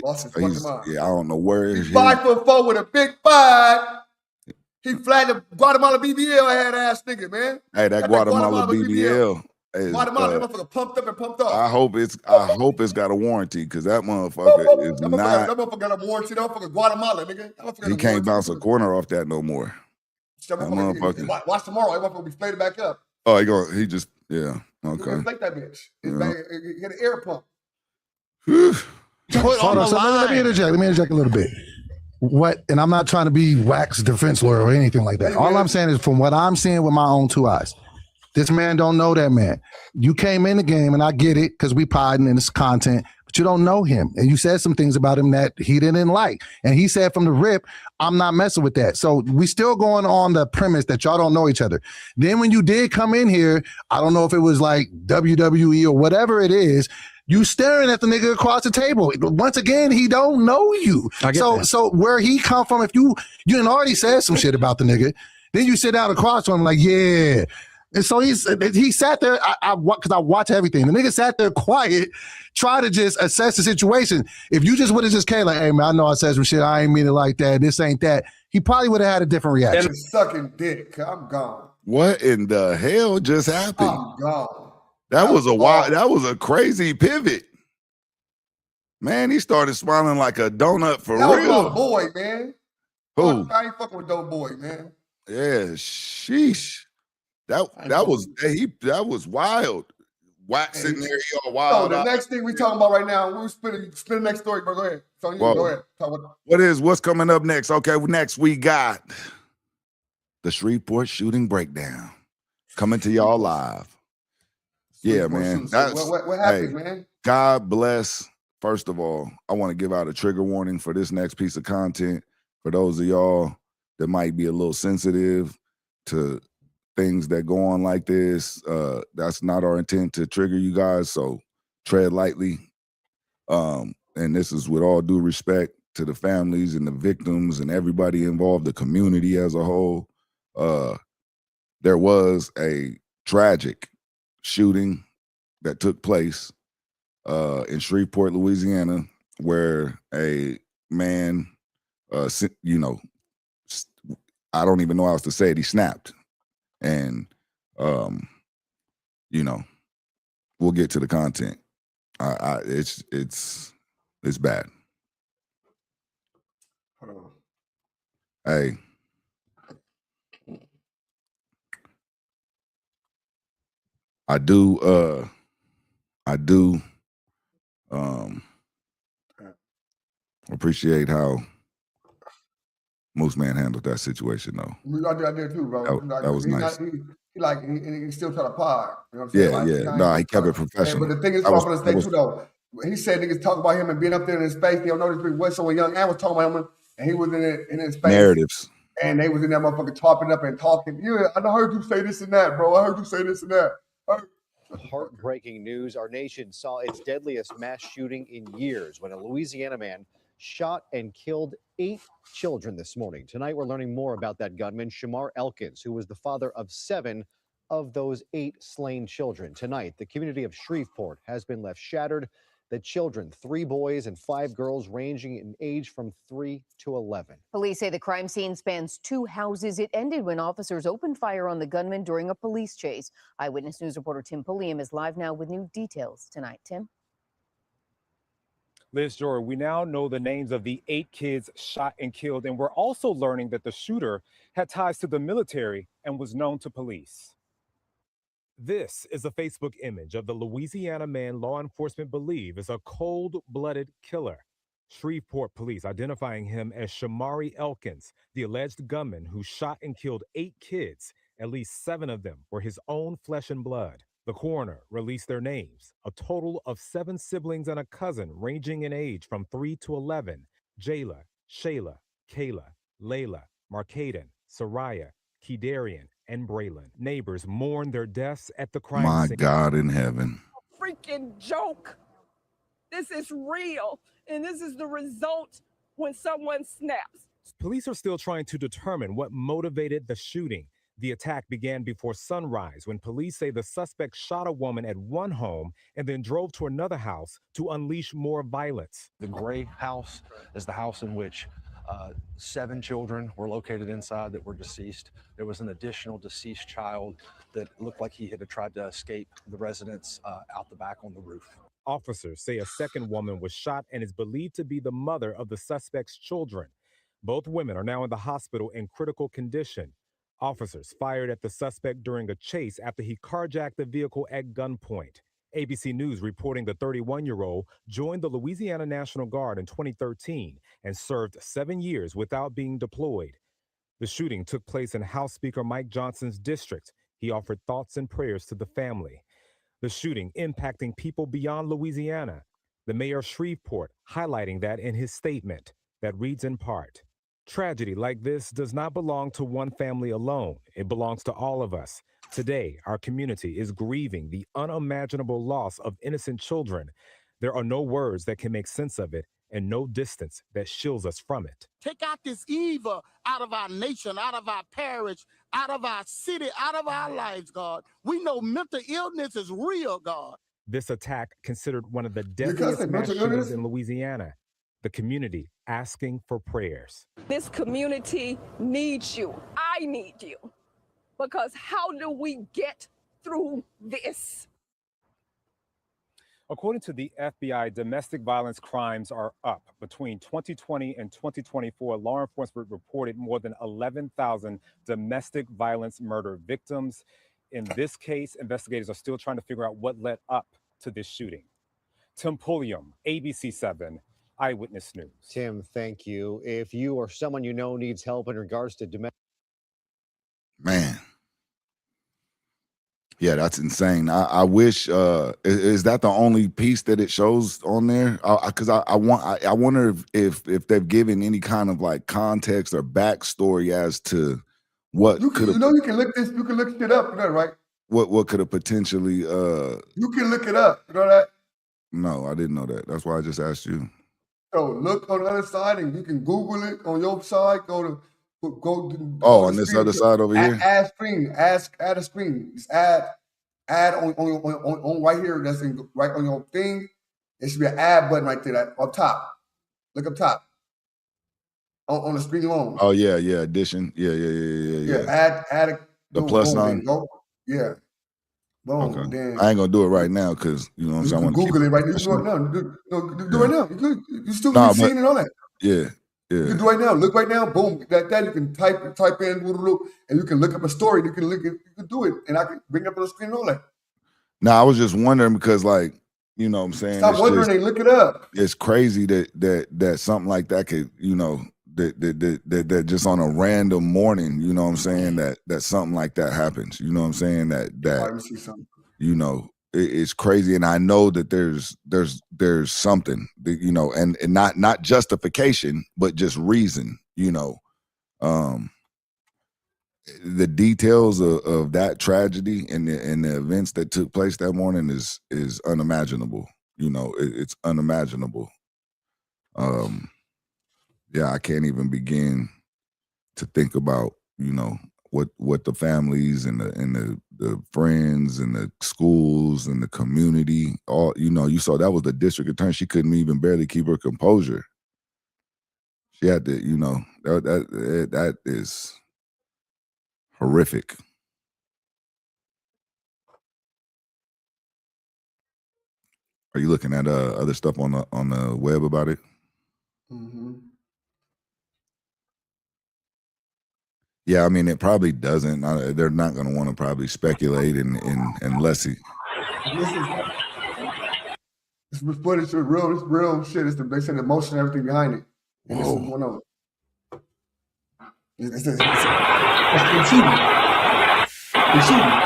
don't know where he's 5'4" with a big butt. He flattened the Guatemala BBL head ass nigga, man. Hey, that Guatemala BBL. Guatemala motherfucker pumped up and pumped up. I hope it's got a warranty because that motherfucker is not. That motherfucker got a warranty. That motherfucker Guatemala, nigga. He can't bounce a corner off that no more. That motherfucker. Watch tomorrow. That motherfucker will be flayed back up. Oh, yeah. Okay. Like that bitch. He had an air pump. Hold on. So let me interject a little bit. And I'm not trying to be Wack's defense lawyer or anything like that. All I'm saying is from what I'm seeing with my own two eyes, this man don't know that man. You came in the game, and I get it because we podding and it's content, but you don't know him. And you said some things about him that he didn't like. And he said from the rip, I'm not messing with that. So we still going on the premise that y'all don't know each other. Then when you did come in here, I don't know if it was like WWE or whatever it is, you staring at the nigga across the table. Once again, he don't know you. So where he come from, if you done already said some shit about the nigga, then you sit down across from him like, yeah. And so he sat there, because I watch everything. The nigga sat there quiet, try to just assess the situation. If you just would have just came like, hey, man, I know I said some shit. I ain't mean it like that. This ain't that. He probably would have had a different reaction. And sucking dick. I'm gone. What in the hell just happened? I'm gone. That was a crazy pivot. Man, he started smiling like a donut for real. That was my boy, man. Who? I ain't fucking with dope boy, man. Yeah, sheesh. That was wild. Wack sitting there, he all wild. So the next thing we talking about right now, we'll spin the next story, bro. Go ahead. So go ahead. What's coming up next? Okay, next we got the Shreveport shooting breakdown coming to y'all live. Yeah, man. That's what happened, man? God bless. First of all, I want to give out a trigger warning for this next piece of content for those of y'all that might be a little sensitive to things that go on like this. That's not our intent to trigger you guys, so tread lightly. And this is with all due respect to the families and the victims and everybody involved, the community as a whole. There was a tragic shooting that took place in Shreveport, Louisiana, where a man, you know, I don't even know how else to say it, he snapped. And, you know, we'll get to the content. It's bad. Hey. I do appreciate how Mooseman handled that situation, though. I did too, bro. That was nice. He still try to pod. You know what I'm saying? Yeah. He kept it professional. But the thing is, I'm gonna say too, though. He said niggas talk about him and being up there in his space. They don't know this was so young. I was talking about him, and he was in his space. Narratives. And they was in that motherfucker topping up and talking. Yeah, I heard you say this and that, bro. I heard you say this and that. Heartbreaking news. Our nation saw its deadliest mass shooting in years when a Louisiana man shot and killed 8 children this morning. Tonight, we're learning more about that gunman, Shamar Elkins, who was the father of 7 of those 8 slain children. Tonight, the community of Shreveport has been left shattered. The children, 3 boys and 5 girls, ranging in age from 3 to 11. Police say the crime scene spans 2 houses. It ended when officers opened fire on the gunman during a police chase. Eyewitness News reporter Tim Pulliam is live now with new details tonight. Tim? Liz Jory, we now know the names of the 8 kids shot and killed, and we're also learning that the shooter had ties to the military and was known to police. This is a Facebook image of the Louisiana man law enforcement believe is a cold-blooded killer. Shreveport police identifying him as Shamari Elkins, the alleged gunman who shot and killed 8 kids. At least 7 of them were his own flesh and blood. The coroner released their names, a total of 7 siblings and a cousin ranging in age from 3 to 11, Jayla, Shayla, Kayla, Layla, Markaden, Soraya, Kedarian, and Braylon. Neighbors mourn their deaths at the crime My scene. God in heaven. Freaking joke. This is real, and this is the result when someone snaps. Police are still trying to determine what motivated the shooting. The attack began before sunrise when police say the suspect shot a woman at one home and then drove to another house to unleash more violence. The gray house is the house in which 7 children were located inside that were deceased. There was an additional deceased child that looked like he had tried to escape the residence out the back on the roof. Officers say a second woman was shot and is believed to be the mother of the suspect's children. Both women are now in the hospital in critical condition. Officers fired at the suspect during a chase after he carjacked the vehicle at gunpoint. ABC News reporting the 31-year-old joined the Louisiana National Guard in 2013 and served 7 years without being deployed. The shooting took place in House Speaker Mike Johnson's district. He offered thoughts and prayers to the family. The shooting impacting people beyond Louisiana. The mayor of Shreveport highlighting that in his statement that reads in part, "Tragedy like this does not belong to one family alone. It belongs to all of us. Today, our community is grieving the unimaginable loss of innocent children. There are no words that can make sense of it and no distance that shields us from it." Take out this evil out of our nation, out of our parish, out of our city, out of our lives, God. We know mental illness is real, God. This attack considered one of the deadliest mass shootings in Louisiana. The community asking for prayers. This community needs you. I need you. Because how do we get through this? According to the FBI, domestic violence crimes are up. Between 2020 and 2024, law enforcement reported more than 11,000 domestic violence murder victims. In this case, investigators are still trying to figure out what led up to this shooting. Tim Pulliam, ABC 7, Eyewitness News. Tim, thank you. If you or someone you know needs help in regards to domestic... Man. Yeah, that's insane. I wish is that the only piece that it shows on there? Because I wonder if they've given any kind of like context or backstory as to what could have. You can look shit up, you know, right? What could have potentially You can look it up, you know that? No, I didn't know that. That's why I just asked you. So look on the other side, and you can Google it on your side. Go on this other side over here. Add a screen. Just add on right here. That's right on your thing. There should be an add button right there up top. Look up top. On the screen alone. Oh yeah, addition. Yeah. Add the plus sign. Yeah. Boom. Okay. Then I ain't gonna do it right now because you know what I'm saying. I want to Google it right now. You do it now. Do it now. You still seeing it on that. Yeah. You can do right now. Look right now. Boom. That you can type in, and you can look up a story. You can do it, and I can bring it up on the screen and all that. Now I was just wondering because, like, you know what I'm saying. Stop wondering. They look it up. It's crazy that something like that could, you know, that just on a random morning, you know what I'm saying, that something like that happens. You know what I'm saying? That let me see something. You know, it's crazy, and I know that there's something that, you know, and not justification, but just reason. You know, the details of that tragedy and the events that took place that morning is unimaginable. You know, it's unimaginable. Yeah, I can't even begin to think about, you know, what the families and the friends and the schools and the community, all, you know, you saw that was the district attorney. She couldn't even barely keep her composure. She had to, you know, that is horrific. Are you looking at other stuff on the web about it? Mm-hmm. Yeah, I mean, it probably doesn't. They're not going to want to probably speculate unless he. This footage is real. It's real shit. It's they said the emotion and everything behind it. And this is going on. It's shooting. It's shooting.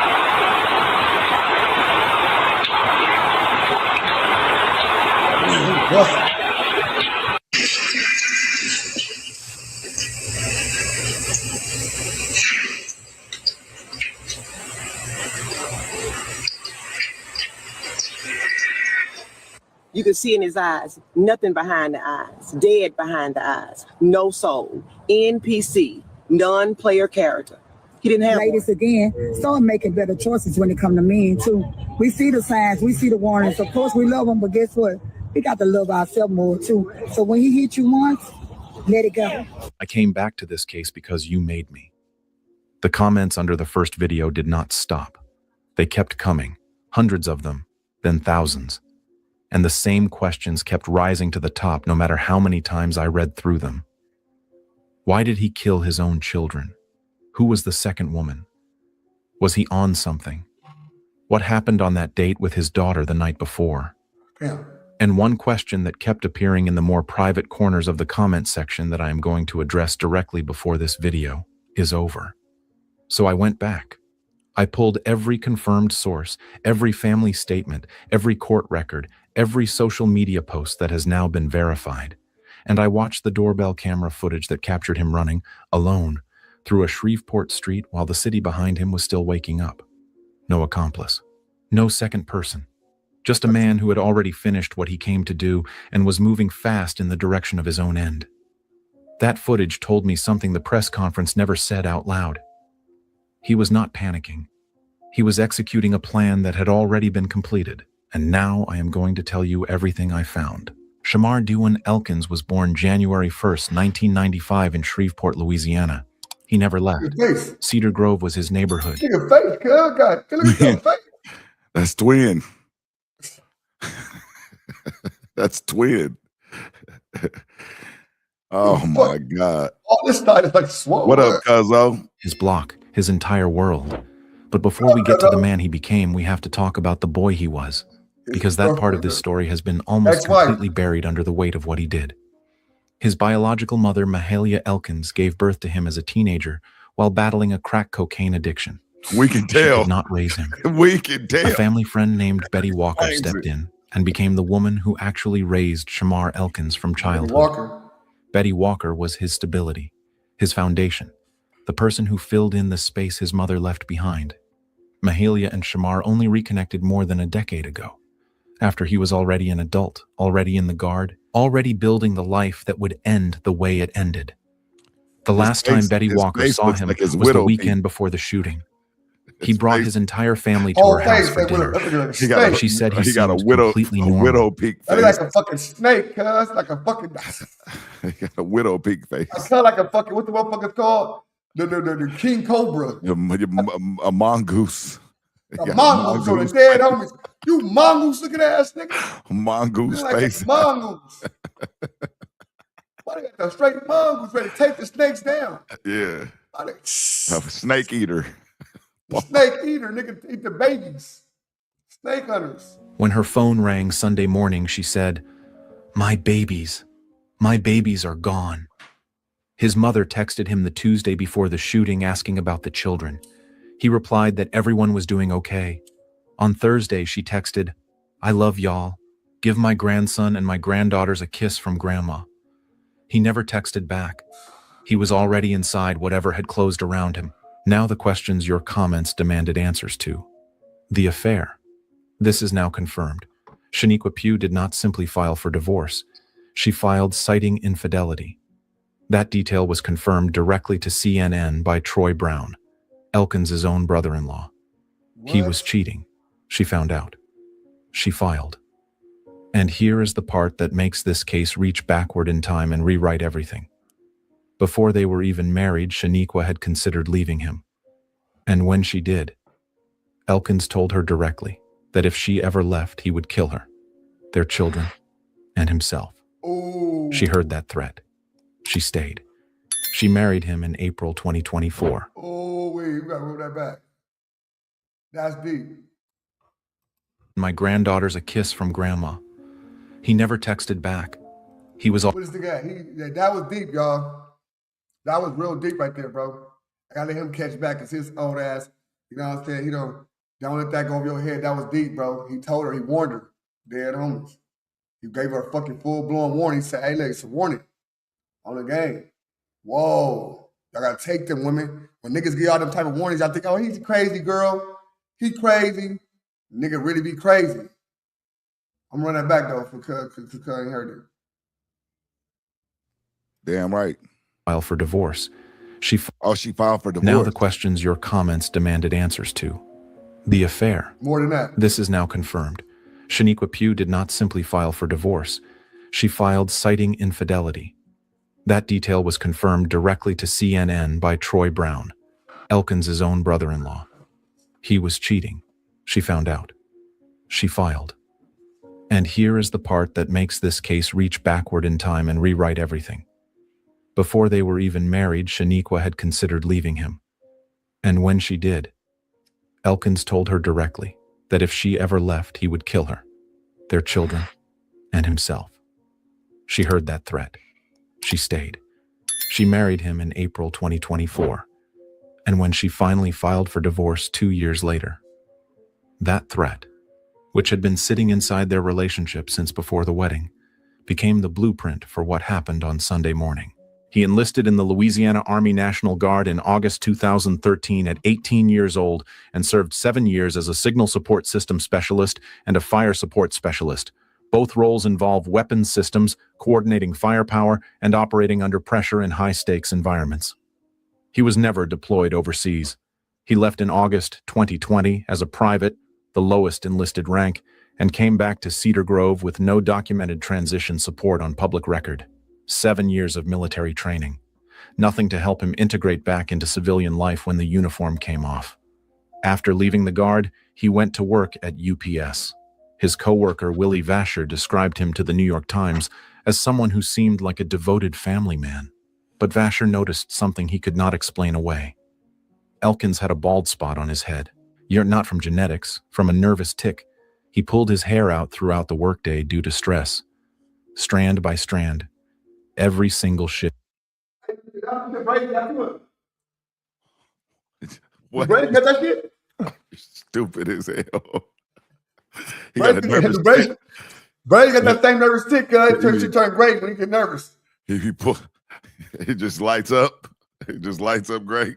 You could see in his eyes, nothing behind the eyes, dead behind the eyes, no soul, NPC, non-player character. He didn't have ladies again, start making better choices when it comes to men too. We see the signs, we see the warnings. Of course we love them, but guess what? We got to love ourselves more too. So when he hit you once, let it go. I came back to this case because you made me. The comments under the first video did not stop. They kept coming, hundreds of them, then thousands. And the same questions kept rising to the top no matter how many times I read through them. Why did he kill his own children? Who was the second woman? Was he on something? What happened on that date with his daughter the night before? Yeah. And one question that kept appearing in the more private corners of the comment section that I am going to address directly before this video is over. So I went back. I pulled every confirmed source, every family statement, every court record, every social media post that has now been verified. And I watched the doorbell camera footage that captured him running, alone, through a Shreveport street while the city behind him was still waking up. No accomplice. No second person. Just a man who had already finished what he came to do and was moving fast in the direction of his own end. That footage told me something the press conference never said out loud. He was not panicking. He was executing a plan that had already been completed. And now I am going to tell you everything I found. Shamar Dewan Elkins was born January 1st, 1995 in Shreveport, Louisiana. He never left. Cedar Grove was his neighborhood. Look at your face, cuz. God, look at your face. That's twin. That's twin. Oh my God. All this side is like swole. What up, cuzzo? His block, his entire world. But before we get to the man he became, we have to talk about the boy he was. Because that part of this story has been almost completely buried under the weight of what he did. His biological mother, Mahalia Elkins, gave birth to him as a teenager while battling a crack cocaine addiction. We can She tell. could not raise him. We can tell. A family friend named Betty Walker stepped in and became the woman who actually raised Shamar Elkins from childhood. Betty Walker was his stability, his foundation, the person who filled in the space his mother left behind. Mahalia and Shamar only reconnected more than a decade ago, after he was already an adult, already in the Guard, already building the life that would end the way it ended. The last time Betty Walker saw him was the weekend before the shooting. He brought his entire family to her house for dinner. She said he seemed completely normal. Widow peak face. Like a fucking snake, cuz. Like a fucking... He got a widow peak face. I sound like a fucking... What the motherfucker's called? The King Cobra. A mongoose. A mongoose on the dead homies. You mongoose looking ass nigga. Mongoose like face. Mongoose. Why they got the straight mongoose ready to take the snakes down? Yeah. A snake eater. Snake eater, nigga, eat the babies. Snake hunters. When her phone rang Sunday morning, she said, my babies are gone. His mother texted him the Tuesday before the shooting asking about the children. He replied that everyone was doing okay. On Thursday, she texted, I love y'all. Give my grandson and my granddaughters a kiss from grandma. He never texted back. He was already inside whatever had closed around him. Now the questions your comments demanded answers to. The affair. This is now confirmed. Shaniqua Pugh did not simply file for divorce. She filed citing infidelity. That detail was confirmed directly to CNN by Troy Brown, Elkins' own brother-in-law. He was cheating. She found out. She filed. And here is the part that makes this case reach backward in time and rewrite everything. Before they were even married, Shaniqua had considered leaving him. And when she did, Elkins told her directly that if she ever left, he would kill her, their children, and himself. Ooh. She heard that threat. She stayed. She married him in April 2024. Oh, wait, we gotta roll that back. That's deep. My granddaughter's a kiss from grandma. He never texted back. He was all... What is the guy? That was deep, y'all. That was real deep right there, bro. I gotta let him catch back because his old ass, you know what I'm saying? Don't let that go over your head. That was deep, bro. He told her, he warned her, dead homies. He gave her a fucking full-blown warning. He said, hey, look, it's a warning on the game. Whoa. Y'all gotta take them women. When niggas give y'all them type of warnings, y'all think, oh, he's crazy, girl. He crazy. Nigga really be crazy. I'm running that back, though, because I ain't heard it. Damn right. File for divorce. She filed for divorce. Now the questions your comments demanded answers to. The affair. More than that. This is now confirmed. Shaniqua Pugh did not simply file for divorce. She filed citing infidelity. That detail was confirmed directly to CNN by Troy Brown, Elkins' own brother-in-law. He was cheating. She found out. She filed. And here is the part that makes this case reach backward in time and rewrite everything. Before they were even married, Shaniqua had considered leaving him. And when she did, Elkins told her directly that if she ever left, he would kill her, their children, and himself. She heard that threat. She stayed. She married him in April 2024. And when she finally filed for divorce 2 years later, that threat, which had been sitting inside their relationship since before the wedding, became the blueprint for what happened on Sunday morning. He enlisted in the Louisiana Army National Guard in August 2013 at 18 years old and served 7 years as a signal support system specialist and a fire support specialist. Both roles involve weapons systems, coordinating firepower, and operating under pressure in high-stakes environments. He was never deployed overseas. He left in August 2020 as a private, the lowest enlisted rank, and came back to Cedar Grove with no documented transition support on public record. 7 years of military training. Nothing to help him integrate back into civilian life when the uniform came off. After leaving the Guard, he went to work at UPS. His co-worker, Willie Vasher, described him to the New York Times as someone who seemed like a devoted family man. But Vasher noticed something he could not explain away. Elkins had a bald spot on his head. Not from genetics, from a nervous tic. He pulled his hair out throughout the workday due to stress. Strand by strand. Every single shift. What? Brady got that shit? Stupid as hell. He Brady got a nervous Brady got that same nervous tick. She turned great when he get nervous. He just lights up. He just lights up great.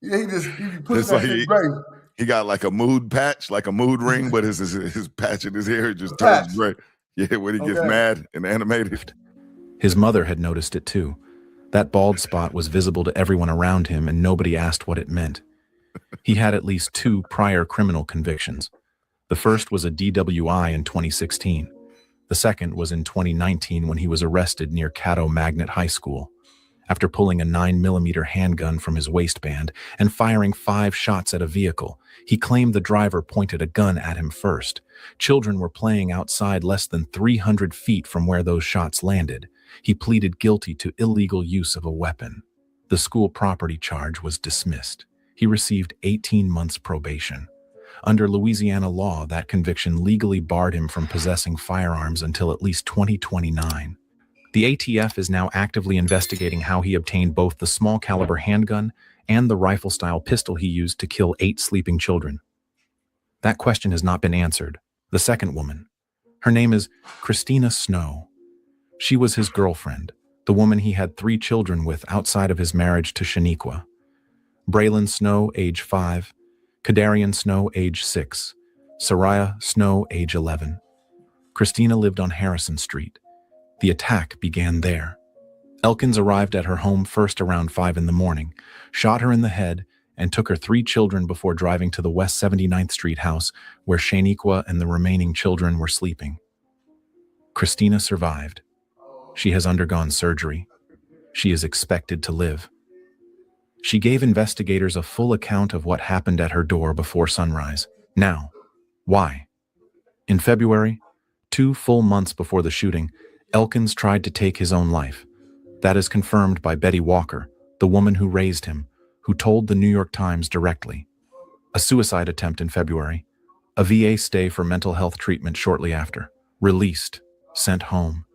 Yeah, he puts It's that like shit great. he got like a mood patch, like a mood ring, but his patch in his hair just turns gray. Yeah, when he gets mad and animated. His mother had noticed it too. That bald spot was visible to everyone around him, and nobody asked what it meant. He had at least 2 prior criminal convictions. The first was a DWI in 2016. The second was in 2019 when he was arrested near Caddo Magnet High School. After pulling a 9mm handgun from his waistband and firing 5 shots at a vehicle, he claimed the driver pointed a gun at him first. Children were playing outside less than 300 feet from where those shots landed. He pleaded guilty to illegal use of a weapon. The school property charge was dismissed. He received 18 months probation. Under Louisiana law, that conviction legally barred him from possessing firearms until at least 2029. The ATF is now actively investigating how he obtained both the small caliber handgun and the rifle-style pistol he used to kill 8 sleeping children. That question has not been answered. The second woman. Her name is Christina Snow. She was his girlfriend, the woman he had 3 children with outside of his marriage to Shaniqua. Braylon Snow, age 5, Kadarian Snow, age 6, Soraya Snow, age 11. Christina lived on Harrison Street. The attack began there. Elkins arrived at her home first around 5 in the morning, shot her in the head, and took her 3 children before driving to the West 79th Street house where Shaniqua and the remaining children were sleeping. Christina survived. She has undergone surgery. She is expected to live. She gave investigators a full account of what happened at her door before sunrise. Now, why? In February, 2 full months before the shooting, Elkins tried to take his own life. That is confirmed by Betty Walker, the woman who raised him, who told the New York Times directly. A suicide attempt in February, a VA stay for mental health treatment shortly after, released, sent home,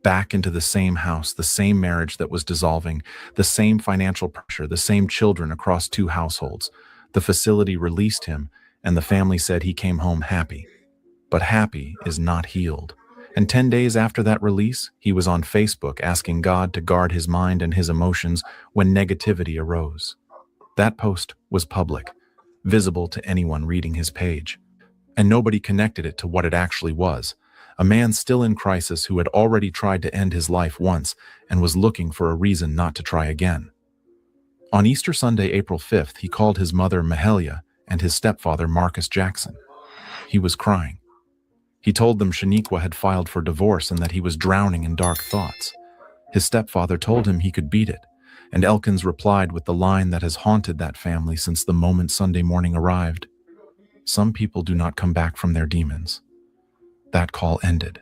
back into the same house, the same marriage that was dissolving, the same financial pressure, the same children across 2 households. The facility released him, and the family said he came home happy. But happy is not healed. And 10 days after that release, he was on Facebook asking God to guard his mind and his emotions when negativity arose. That post was public, visible to anyone reading his page. And nobody connected it to what it actually was. A man still in crisis who had already tried to end his life once and was looking for a reason not to try again. On Easter Sunday, April 5th, he called his mother Mahalia and his stepfather Marcus Jackson. He was crying. He told them Shaniqua had filed for divorce and that he was drowning in dark thoughts. His stepfather told him he could beat it, and Elkins replied with the line that has haunted that family since the moment Sunday morning arrived. Some people do not come back from their demons. That call ended.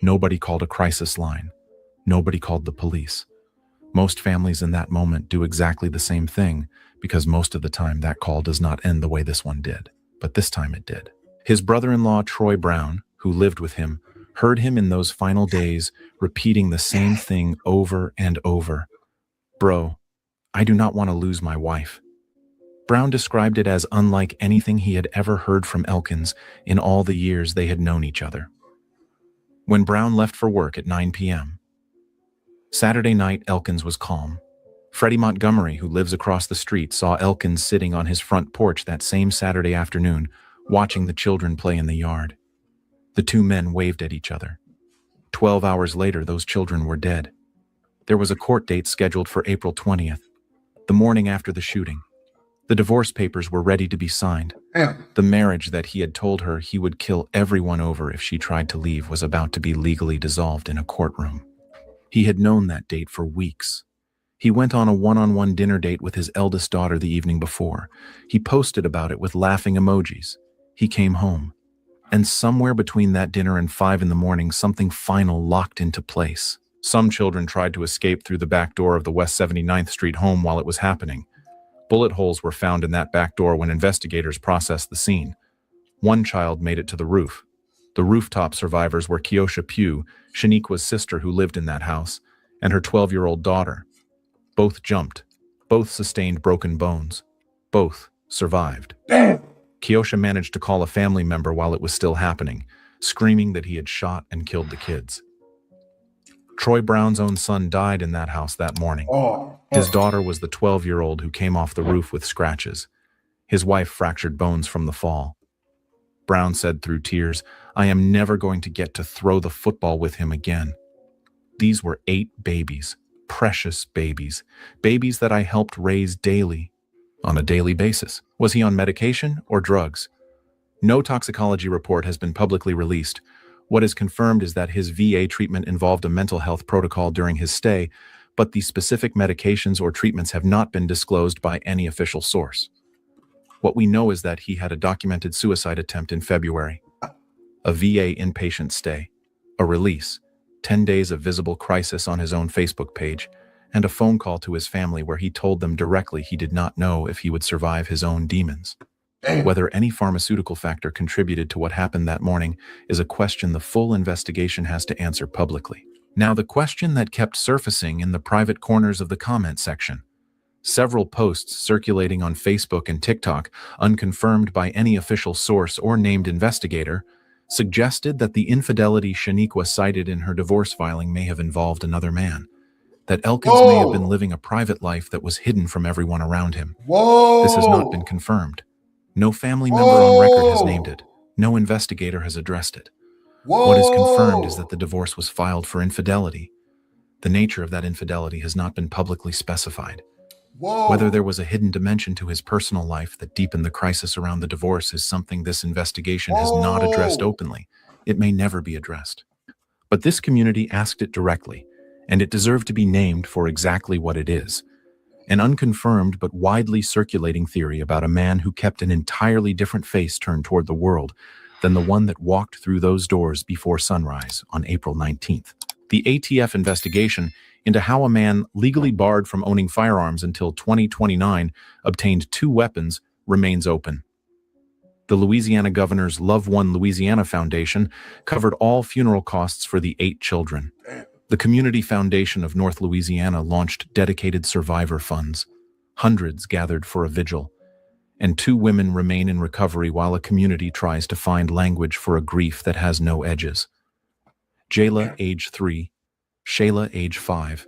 Nobody called a crisis line. Nobody called the police. Most families in that moment do exactly the same thing because most of the time that call does not end the way this one did. But this time it did. His brother-in-law, Troy Brown, who lived with him, heard him in those final days repeating the same thing over and over. Bro, I do not want to lose my wife. Brown described it as unlike anything he had ever heard from Elkins in all the years they had known each other. When Brown left for work at 9 p.m. Saturday night, Elkins was calm. Freddie Montgomery, who lives across the street, saw Elkins sitting on his front porch that same Saturday afternoon, watching the children play in the yard. The 2 men waved at each other. 12 hours later, those children were dead. There was a court date scheduled for April 20th, the morning after the shooting. The divorce papers were ready to be signed. The marriage that he had told her he would kill everyone over if she tried to leave was about to be legally dissolved in a courtroom. He had known that date for weeks. He went on a one-on-one dinner date with his eldest daughter the evening before. He posted about it with laughing emojis. He came home. And somewhere between that dinner and 5 in the morning, something final locked into place. Some children tried to escape through the back door of the West 79th Street home while it was happening. Bullet holes were found in that back door when investigators processed the scene. 1 child made it to the roof. The rooftop survivors were Keosha Pugh, Shaniqua's sister who lived in that house, and her 12-year-old daughter. Both jumped. Both sustained broken bones. Both survived. Damn. Kiosha managed to call a family member while it was still happening, screaming that he had shot and killed the kids. Troy Brown's own son died in that house that morning. His daughter was the 12-year-old who came off the roof with scratches. His wife fractured bones from the fall. Brown said through tears, "I am never going to get to throw the football with him again." These were 8 babies, precious babies, babies that I helped raise daily, on a daily basis. Was he on medication or drugs? No toxicology report has been publicly released. What is confirmed is that his VA treatment involved a mental health protocol during his stay, but the specific medications or treatments have not been disclosed by any official source. What we know is that he had a documented suicide attempt in February, a VA inpatient stay, a release, 10 days of visible crisis on his own Facebook page, and a phone call to his family where he told them directly he did not know if he would survive his own demons. Whether any pharmaceutical factor contributed to what happened that morning is a question the full investigation has to answer publicly. Now, the question that kept surfacing in the private corners of the comment section. Several posts circulating on Facebook and TikTok, unconfirmed by any official source or named investigator, suggested that the infidelity Shaniqua cited in her divorce filing may have involved another man, that Elkins may have been living a private life that was hidden from everyone around him. This has not been confirmed. No family member on record has named it. No investigator has addressed it. What is confirmed is that the divorce was filed for infidelity. The nature of that infidelity has not been publicly specified. Whether there was a hidden dimension to his personal life that deepened the crisis around the divorce is something this investigation has not addressed openly. It may never be addressed. But this community asked it directly, and it deserved to be named for exactly what it is. An unconfirmed but widely circulating theory about a man who kept an entirely different face turned toward the world than the one that walked through those doors before sunrise on April 19th. The ATF investigation into how a man legally barred from owning firearms until 2029 obtained 2 weapons remains open. The Louisiana governor's Love One Louisiana Foundation covered all funeral costs for the 8 children. The Community Foundation of North Louisiana launched dedicated survivor funds. Hundreds gathered for a vigil, and 2 women remain in recovery while a community tries to find language for a grief that has no edges. Jayla, age 3, Shayla, age 5,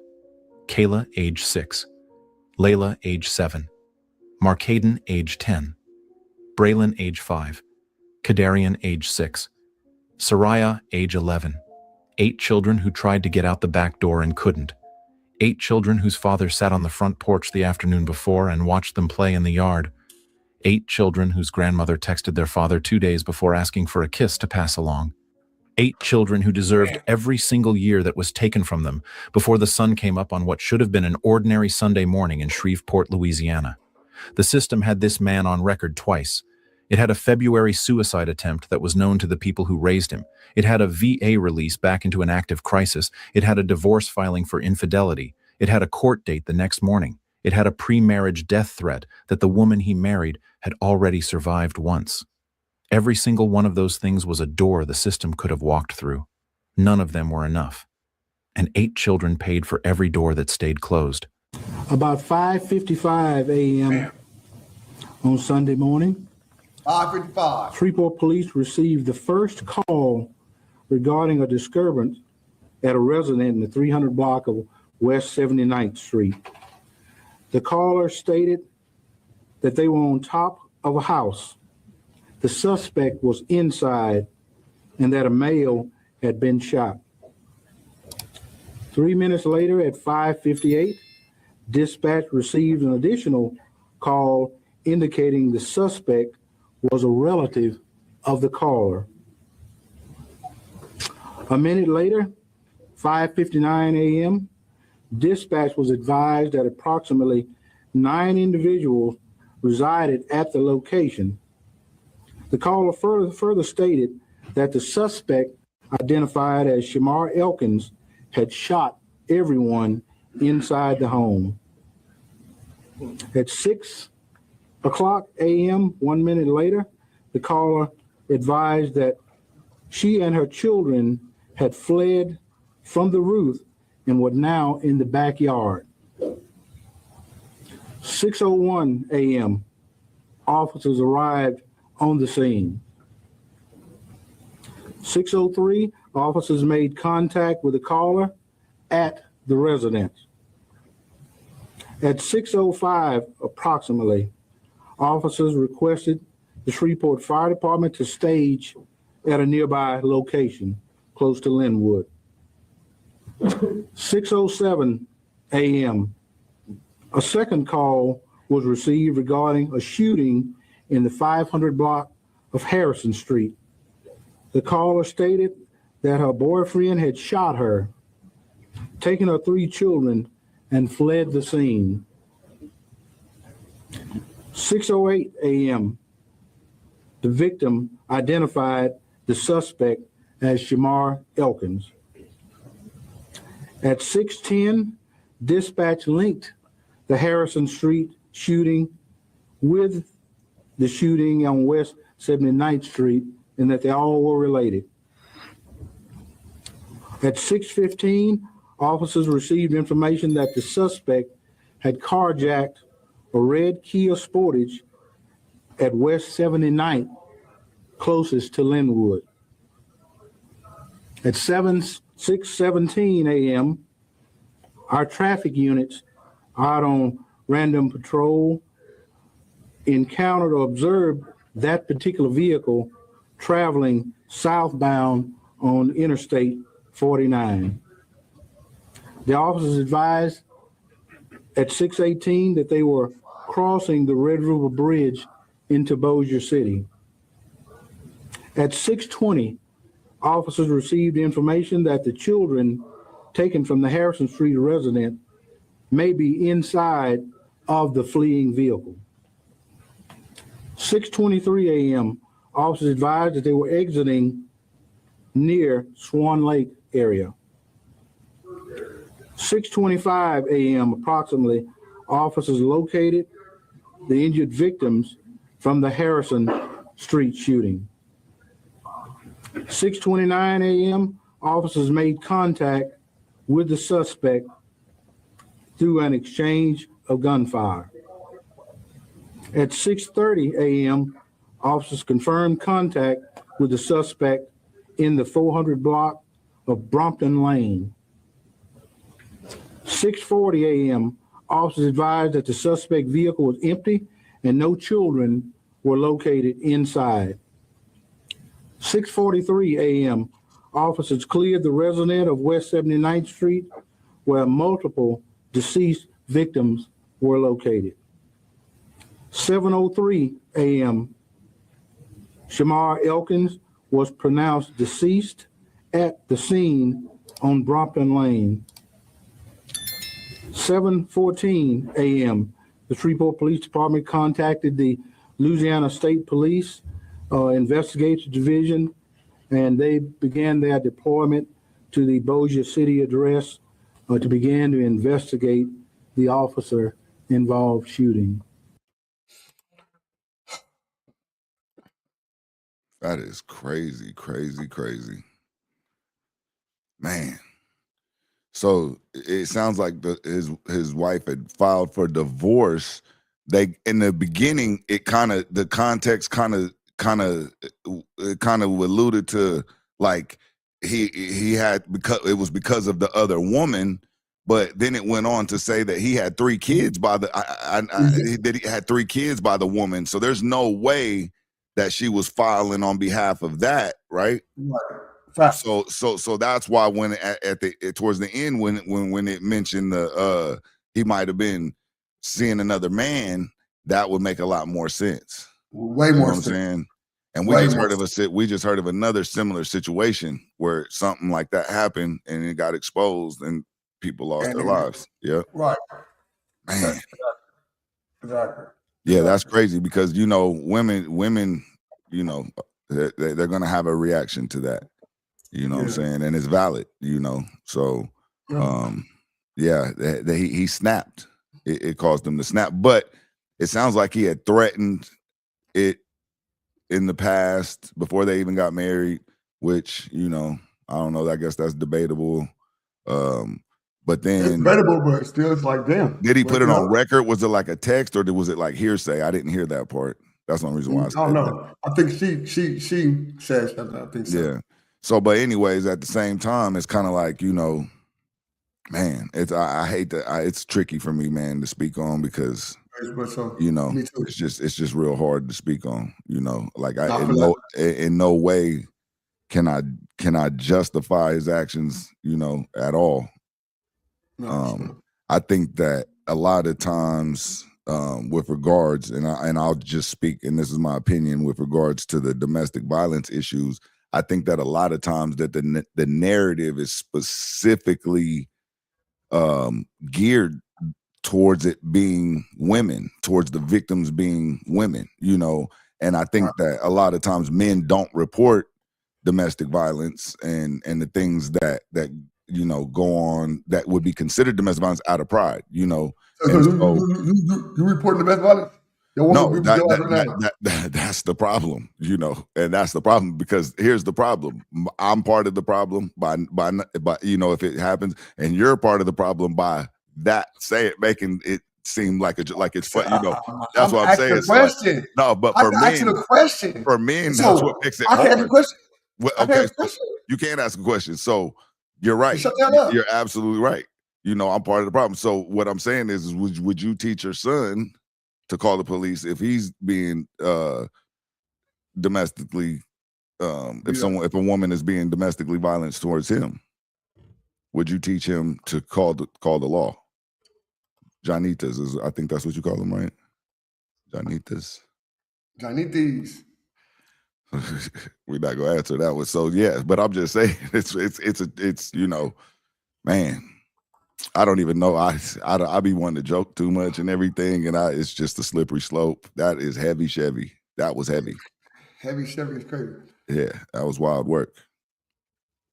Kayla, age 6, Layla, age 7, Markaden, age 10, Braylon, age 5, Kadarian, age 6, Soraya, age 11, 8 children who tried to get out the back door and couldn't, 8 children whose father sat on the front porch the afternoon before and watched them play in the yard, 8 children whose grandmother texted their father 2 days before asking for a kiss to pass along, 8 children who deserved every single year that was taken from them before the sun came up on what should have been an ordinary Sunday morning in Shreveport, Louisiana. The system had this man on record twice. It had a February suicide attempt that was known to the people who raised him. It had a VA release back into an active crisis. It had a divorce filing for infidelity. It had a court date the next morning. It had a pre-marriage death threat that the woman he married had already survived once. Every single one of those things was a door the system could have walked through. None of them were enough. And 8 children paid for every door that stayed closed. About 5:55 a.m. on Sunday morning, 5:55. Shreveport police received the first call regarding a disturbance at a resident in the 300 block of West 79th Street. The caller stated that they were on top of a house. The suspect was inside and that a male had been shot. 3 minutes later at 5:58, dispatch received an additional call indicating the suspect was a relative of the caller. A minute later, 5:59 a.m., dispatch was advised that approximately 9 individuals resided at the location. The caller further stated that the suspect, identified as Shamar Elkins, had shot everyone inside the home. At 6 o'clock a.m., 1 minute later, the caller advised that she and her children had fled from the roof and were now in the backyard. 6:01 a.m., officers arrived on the scene. 6:03, officers made contact with the caller at the residence. At 6:05 approximately, officers requested the Shreveport Fire Department to stage at a nearby location close to Linwood. 6:07 a.m., a second call was received regarding a shooting in the 500 block of Harrison Street. The caller stated that her boyfriend had shot her, taken her 3 children, and fled the scene. 6:08 a.m., the victim identified the suspect as Shamar Elkins. At 6:10, dispatch linked the Harrison Street shooting with the shooting on West 79th Street and that they all were related. At 6:15, officers received information that the suspect had carjacked a red Kia Sportage at West 79th, closest to Linwood. At 6:17 a.m., our traffic units out on random patrol encountered or observed that particular vehicle traveling southbound on Interstate 49. The officers advised at 6:18 that they were crossing the Red River Bridge into Bossier City. At 6:20, officers received information that the children taken from the Harrison Street residence may be inside of the fleeing vehicle. 6:23 a.m., officers advised that they were exiting near Swan Lake area. 6:25 a.m. approximately, officers located the injured victims from the Harrison Street shooting. 6:29 a.m., officers made contact with the suspect through an exchange of gunfire. At 6:30 a.m., officers confirmed contact with the suspect in the 400 block of Brompton Lane. 6:40 a.m., officers advised that the suspect vehicle was empty and no children were located inside. 6:43 a.m., officers cleared the residence of West 79th Street where multiple deceased victims were located. 7:03 a.m., Shamar Elkins was pronounced deceased at the scene on Brompton Lane. 7:14 a.m., the Shreveport Police Department contacted the Louisiana State Police Investigative Division, and they began their deployment to the Bossier City address to begin to investigate the officer-involved shooting. That is crazy, crazy, crazy. Man. So it sounds like his wife had filed for divorce. They in the beginning, the context kind of alluded to like he had because of the other woman, but then it went on to say that he had 3 kids by that he had 3 kids by the woman. So there's no way that she was filing on behalf of that, right? Right. So that's why when towards the end when it mentioned he might have been seeing another man, that would make a lot more sense. Way more sense. I'm saying? And we just heard of another similar situation where something like that happened and it got exposed and people lost their lives. Yeah. Right. Man. Exactly. Yeah, that's crazy because women, they're gonna have a reaction to that. You know what I'm saying? And it's valid, So he snapped. It caused him to snap. But it sounds like he had threatened it in the past before they even got married, which, I don't know. I guess that's debatable. But then it's debatable, but still it's like damn. Did he put it on record? Was it like a text or was it like hearsay? I didn't hear that part. That's the only reason why I I said don't that. know. I think she said something. I think so. Yeah. So, but anyways, at the same time, it's kind of like, you know, man, I hate that. It's tricky for me, man, to speak on because, you know, it's just real hard to speak on. You know, like in no way can I justify his actions, you know, at all. I think that a lot of times, with regards, and I'll just speak, and this is my opinion with regards to the domestic violence issues. I think that a lot of times that the narrative is specifically geared towards it being women, towards the victims being women, you know, and I think that a lot of times men don't report domestic violence and the things that you know go on that would be considered domestic violence out of pride, you know. So you reporting domestic violence? No, that's the problem, you know, and that's the problem because here's the problem. I'm part of the problem by you know, if it happens, and you're part of the problem by that making it seem like it's fun, you know. That's what I'm saying. Question. Like, no, but for men, So, that's what makes it I hard. can ask a question. Well, okay, so you can't ask a question. So you're right. You're absolutely right. You know, I'm part of the problem. So what I'm saying is would you teach your son to call the police if he's being domestically if a woman is being domestically violent towards him? Would you teach him to call the law? Janitas I think that's what you call them, right? Janitas. We're not gonna answer that one. So yeah, but I'm just saying it's you know, man. I don't even know. I be wanting to joke too much and everything, and it's just a slippery slope. That is heavy Chevy. That was heavy. Heavy Chevy is crazy. Yeah, that was wild work.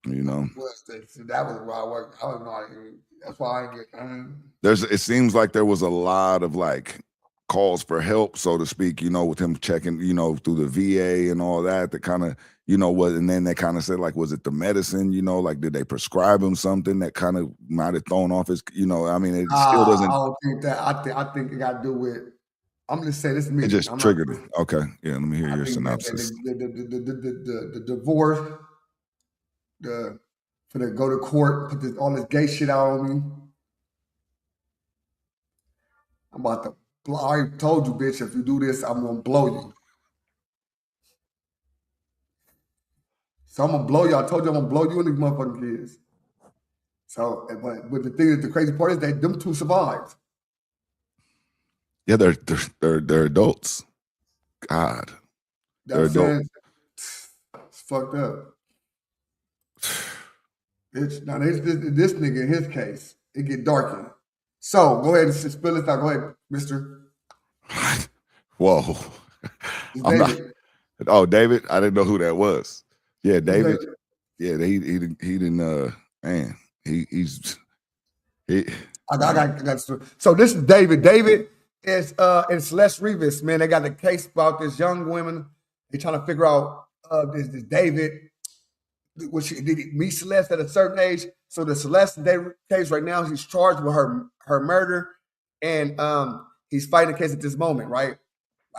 You know. That was wild work. I don't know. That's why I get. It seems like there was a lot of like calls for help, so to speak. You know, with him checking, you know, through the VA and all that. That kind of, you know, what, and then they kind of said like, was it the medicine? You know, like did they prescribe him something that kind of might have thrown off his? You know, I mean, it still doesn't. I don't think that. I think it got to do with. I'm just saying this is me. It just triggered it. Okay, yeah. Let me hear your synopsis. The divorce. For to go to court, put all this gay shit out on me. I'm about to blow. I already told you, bitch, if you do this, I'm gonna blow you. So I'm gonna blow you. I told you I'm gonna blow you and these motherfucking kids. So, but the thing is, the crazy part is that them two survived. Yeah, they're adults. God, they're adults. It's fucked up. Bitch, now this nigga in his case, it get darkened. So go ahead and spill this out. Go ahead, Mister. Whoa. David. I didn't know who that was. Yeah, David. Yeah, he didn't. Man, he's. I got. So this is David. David is in Celeste Rivas. Man, they got a case about this young woman. They trying to figure out this David. Did he meet Celeste at a certain age? So the Celeste case right now, he's charged with her murder, and he's fighting the case at this moment, right?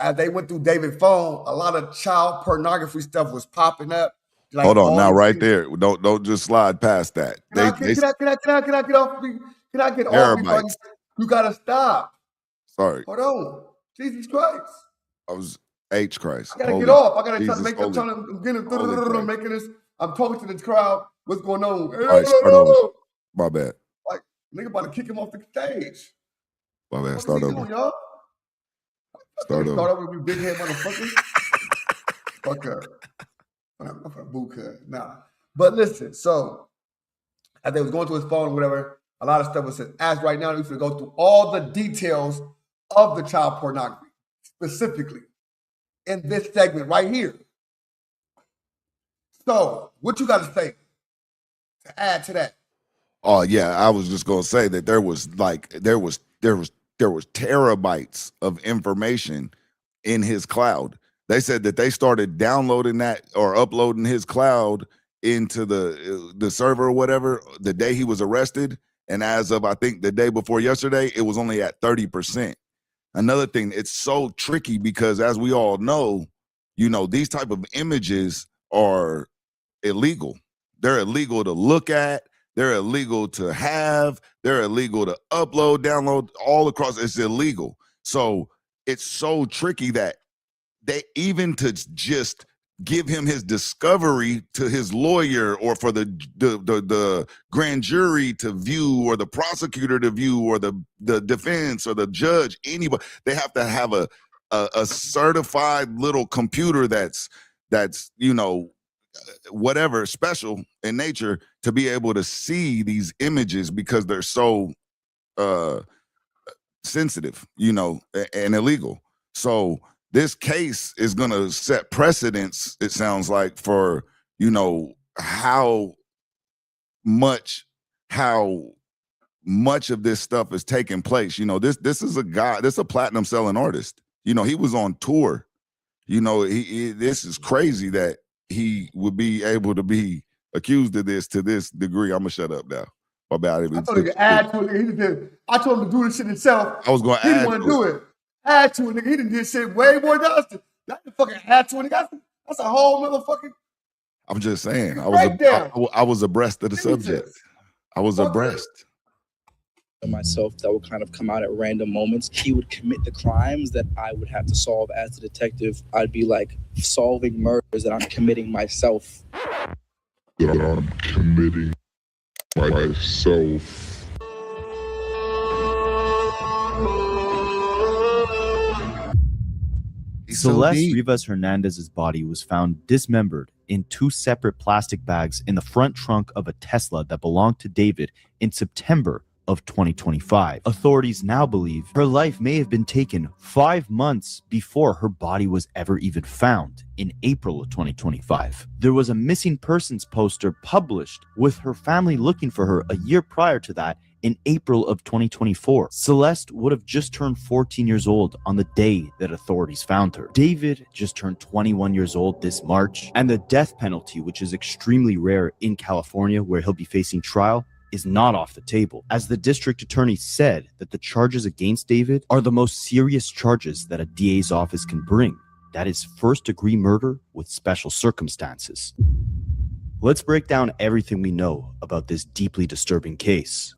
As they went through David's phone, a lot of child pornography stuff was popping up. Like, hold on, now right there. Don't just slide past that. Can I get off me? Can I get off me? You gotta stop. Sorry. Hold on. Jesus Christ. I was H Christ. I gotta get off. I gotta try to make. I'm making this. I'm talking to the crowd. What's going on? All right, start over. My bad. Like, nigga about to kick him off the stage. My bad. Start over. Y'all? Start over with big head motherfuckers. Fuck up. I'm a boo cut. Nah. But listen, so as they was going through his phone or whatever, a lot of stuff was said. As right now, we're going to go through all the details of the child pornography, specifically in this segment right here. So, what you got to say to add to that? Oh yeah, I was just gonna say that there was terabytes of information in his cloud. They said that they started downloading that or uploading his cloud into the server or whatever the day he was arrested, and as of I think the day before yesterday, it was only at 30%. another thing, it's so tricky because as we all know, you know, these type of images are illegal. They're illegal to look at. They're illegal to have. They're illegal to upload, download, all across. It's illegal. So it's so tricky that they even to just give him his discovery to his lawyer or for the grand jury to view or the prosecutor to view or the defense or the judge, anybody, they have to have a certified little computer that's you know, whatever special in nature to be able to see these images because they're so sensitive, you know, and illegal. So this case is going to set precedents, it sounds like, for, you know, how much of this stuff is taking place. You know, this is a guy, this is a platinum selling artist. You know, he was on tour. You know, this is crazy that he would be able to be accused of this to this degree. I'm gonna shut up now. My bad. I told him to add to it. He did. I told him to do this shit himself. I was going to add. He didn't want to do it. Add to it, nigga. He didn't do shit way more than us. That fucking add to it. That's a whole motherfucking. I'm just saying. I was abreast of the subject. I was abreast. Myself that would kind of come out at random moments. He would commit the crimes that I would have to solve as a detective. I'd be like solving murders that I'm committing myself. That I'm committing myself. Celeste Rivas Hernandez's body was found dismembered in 2 separate plastic bags in the front trunk of a Tesla that belonged to David in September of 2025. Authorities now believe her life may have been taken 5 months before her body was ever even found in April of 2025. There was a missing persons poster published with her family looking for her a year prior to that in April of 2024. Celeste would have just turned 14 years old on the day that authorities found her. David just turned 21 years old this March, and the death penalty, which is extremely rare in California where he'll be facing trial, is not off the table, as the district attorney said that the charges against David are the most serious charges that a DA's office can bring. That is first-degree murder with special circumstances. Let's break down everything we know about this deeply disturbing case.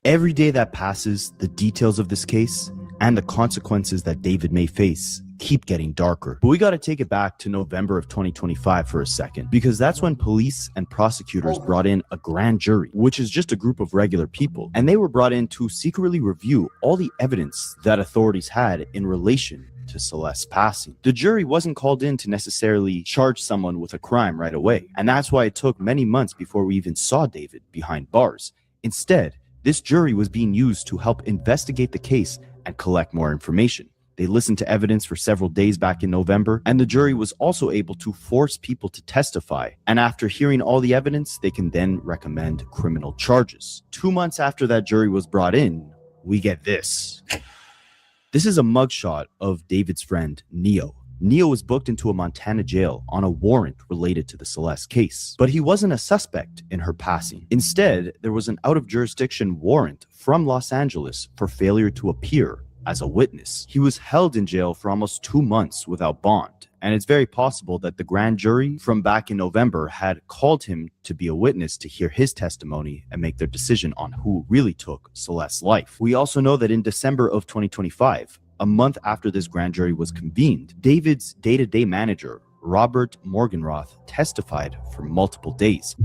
Every day that passes, the details of this case and the consequences that David may face keep getting darker. But we got to take it back to November of 2025 for a second, because that's when police and prosecutors brought in a grand jury, which is just a group of regular people, and they were brought in to secretly review all the evidence that authorities had in relation to Celeste's passing. The jury wasn't called in to necessarily charge someone with a crime right away, and that's why it took many months before we even saw David behind bars. Instead, this jury was being used to help investigate the case and collect more information. They listened to evidence for several days back in November, and the jury was also able to force people to testify. And after hearing all the evidence, they can then recommend criminal charges. 2 months after that jury was brought in, we get this. This is a mugshot of David's friend, Neo. Neo was booked into a Montana jail on a warrant related to the Celeste case, but he wasn't a suspect in her passing. Instead, there was an out-of-jurisdiction warrant from Los Angeles for failure to appear as a witness. He was held in jail for almost 2 months without bond, and it's very possible that the grand jury from back in November had called him to be a witness to hear his testimony and make their decision on who really took Celeste's life. We also know that in December of 2025, a month after this grand jury was convened, David's day-to-day manager, Robert Morgenroth, testified for multiple days.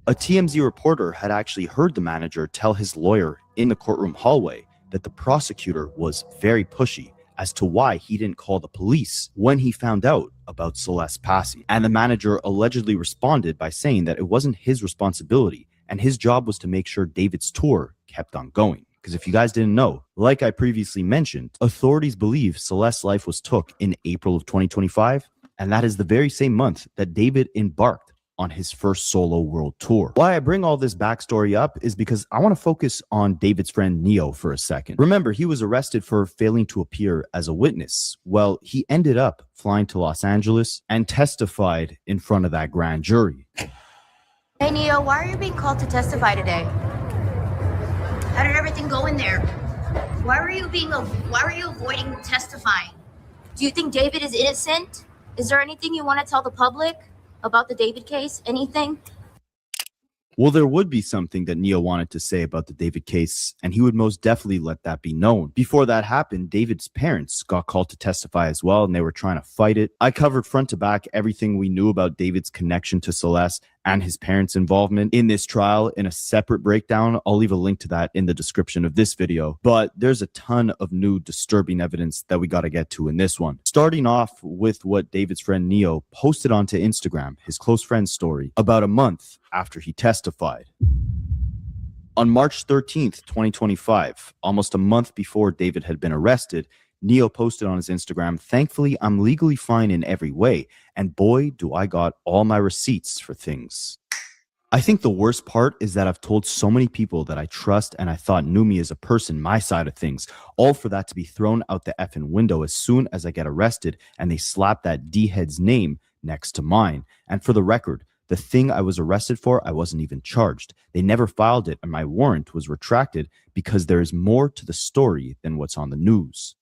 A TMZ reporter had actually heard the manager tell his lawyer in the courtroom hallway that the prosecutor was very pushy as to why he didn't call the police when he found out about Celeste's passing. And the manager allegedly responded by saying that it wasn't his responsibility and his job was to make sure David's tour kept on going. Because if you guys didn't know, like I previously mentioned, authorities believe Celeste's life was took in April of 2025, and that is the very same month that David embarked on his first solo world tour. Why I bring all this backstory up is because I want to focus on David's friend Neo for a second. Remember, he was arrested for failing to appear as a witness. Well, he ended up flying to Los Angeles and testified in front of that grand jury. Hey Neo, why are you being called to testify today? How did everything go in there? Why were you avoiding testifying? Do you think David is innocent? Is there anything you want to tell the public about the David case? Anything? Well, there would be something that Neo wanted to say about the David case, and he would most definitely let that be known. Before that happened, David's parents got called to testify as well, and they were trying to fight it. I covered front to back everything we knew about David's connection to Celeste and his parents' involvement in this trial in a separate breakdown. I'll leave a link to that in the description of this video. But there's a ton of new disturbing evidence that we got to get to in this one. Starting off with what David's friend Neo posted onto Instagram, his close friend's story, about a month after he testified. On March 13th, 2025, almost a month before David had been arrested, Neo posted on his Instagram, "Thankfully, I'm legally fine in every way, and boy, do I got all my receipts for things." I think the worst part is that I've told so many people that I trust and I thought knew me as a person, my side of things, all for that to be thrown out the effing window as soon as I get arrested and they slap that D-head's name next to mine. And for the record, the thing I was arrested for, I wasn't even charged. They never filed it and my warrant was retracted because there is more to the story than what's on the news.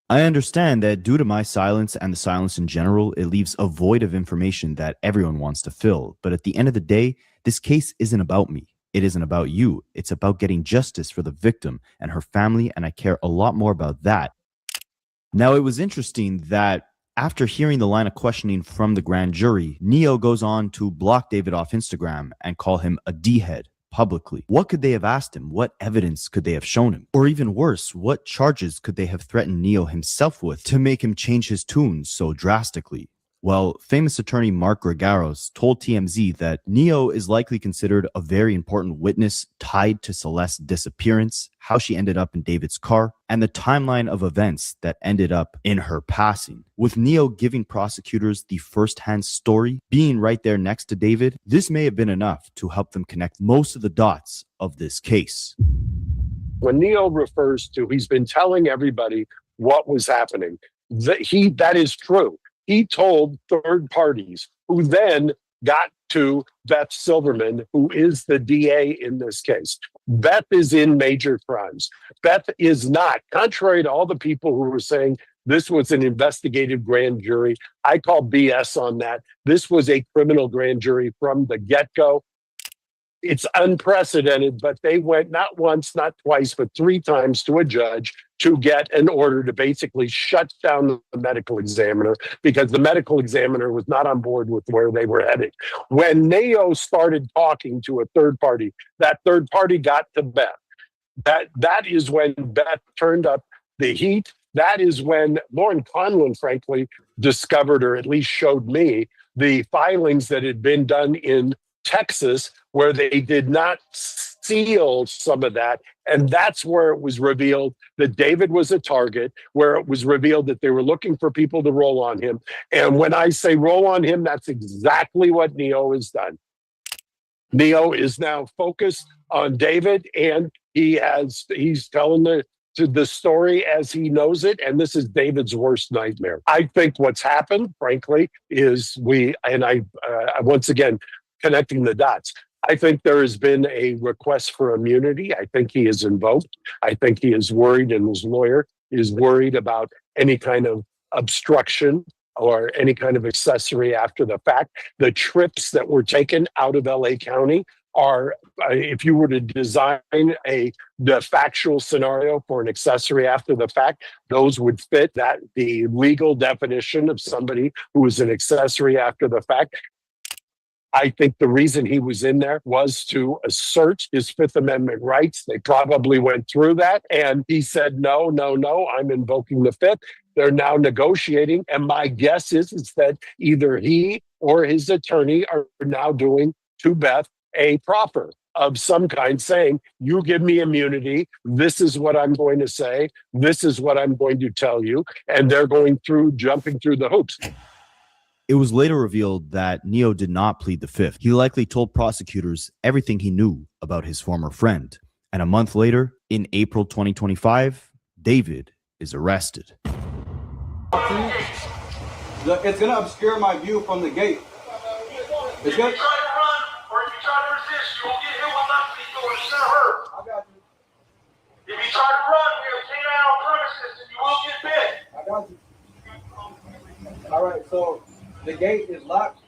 I understand that due to my silence and the silence in general, it leaves a void of information that everyone wants to fill. But at the end of the day, this case isn't about me. It isn't about you. It's about getting justice for the victim and her family, and I care a lot more about that. Now, it was interesting that after hearing the line of questioning from the grand jury, Neo goes on to block David off Instagram and call him a D-head publicly. What could they have asked him? What evidence could they have shown him? Or even worse, what charges could they have threatened Neo himself with to make him change his tune so drastically? Well, famous attorney Mark Gregaros told TMZ that Neo is likely considered a very important witness tied to Celeste's disappearance, how she ended up in David's car, and the timeline of events that ended up in her passing. With Neo giving prosecutors the first-hand story, being right there next to David, this may have been enough to help them connect most of the dots of this case. When Neo refers to, he's been telling everybody what was happening, that is true. He told third parties who then got to Beth Silverman, who is the DA in this case. Beth is in major crimes. Beth is not, contrary to all the people who were saying this was an investigative grand jury. I call BS on that. This was a criminal grand jury from the get-go. It's unprecedented, but they went not once, not twice, but 3 times to a judge to get an order to basically shut down the medical examiner because the medical examiner was not on board with where they were heading. When Neo started talking to a third party, that third party got to Beth. That is when Beth turned up the heat. That is when Lauren Conlon, frankly, discovered, or at least showed me, the filings that had been done in Texas where they did not seal some of that. And that's where it was revealed that David was a target, where it was revealed that they were looking for people to roll on him. And when I say roll on him, that's exactly what Neo has done. Neo is now focused on David, and he's telling the story as he knows it, and this is David's worst nightmare. I think what's happened, frankly, is once again, connecting the dots. I think there has been a request for immunity. I think he is invoked. I think he is worried, and his lawyer is worried about any kind of obstruction or any kind of accessory after the fact. The trips that were taken out of LA County are, if you were to design the factual scenario for an accessory after the fact, those would fit the legal definition of somebody who is an accessory after the fact. I think the reason he was in there was to assert his Fifth Amendment rights. They probably went through that, and he said, no, I'm invoking the Fifth. They're now negotiating, and my guess is that either he or his attorney are now doing to Beth a proffer of some kind, saying, you give me immunity, this is what I'm going to say, this is what I'm going to tell you, and they're jumping through the hoops. It was later revealed that Neo did not plead the Fifth. He likely told prosecutors everything he knew about his former friend. And a month later, in April 2025, David is arrested. It's going to obscure my view from the gate. It's good. If you try to run or if you try to resist, you won't get hit with nothing. It's going to hurt. I got you. If you try to run, we'll The gate is locked.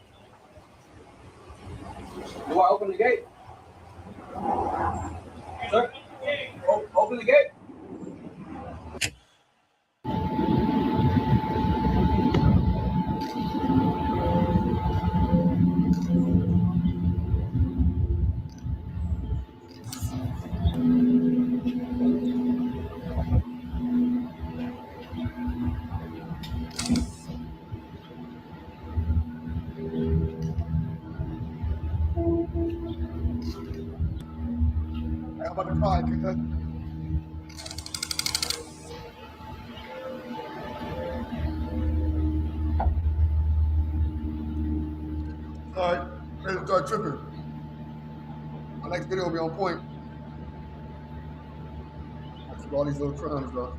Do I open the gate? Sir, open the gate. I'm about to cry, kid. All right, ready to start tripping. My next video will be on point. I keep all these little crimes, bro.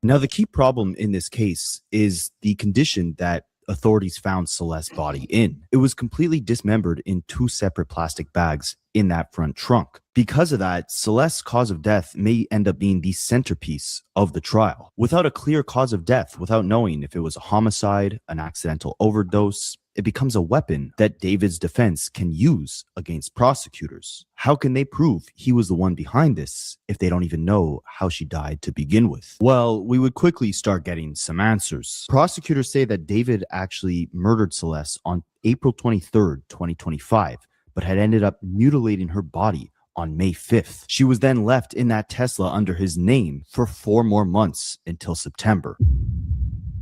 Now, the key problem in this case is the condition that authorities found Celeste's body in. It was completely dismembered in 2 separate plastic bags in that front trunk. Because of that, Celeste's cause of death may end up being the centerpiece of the trial. Without a clear cause of death, without knowing if it was a homicide, an accidental overdose, it becomes a weapon that David's defense can use against prosecutors. How can they prove he was the one behind this if they don't even know how she died to begin with? Well, we would quickly start getting some answers. Prosecutors say that David actually murdered Celeste on April 23rd, 2025, but had ended up mutilating her body on May 5th. She was then left in that Tesla under his name for 4 more months until September.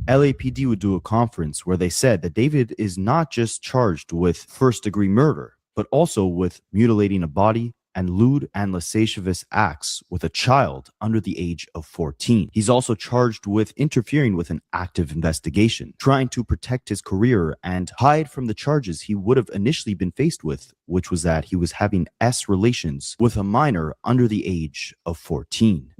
LAPD would do a conference where they said that David is not just charged with first-degree murder, but also with mutilating a body and lewd and lascivious acts with a child under the age of 14. He's also charged with interfering with an active investigation, trying to protect his career and hide from the charges he would have initially been faced with, which was that he was having S relations with a minor under the age of 14.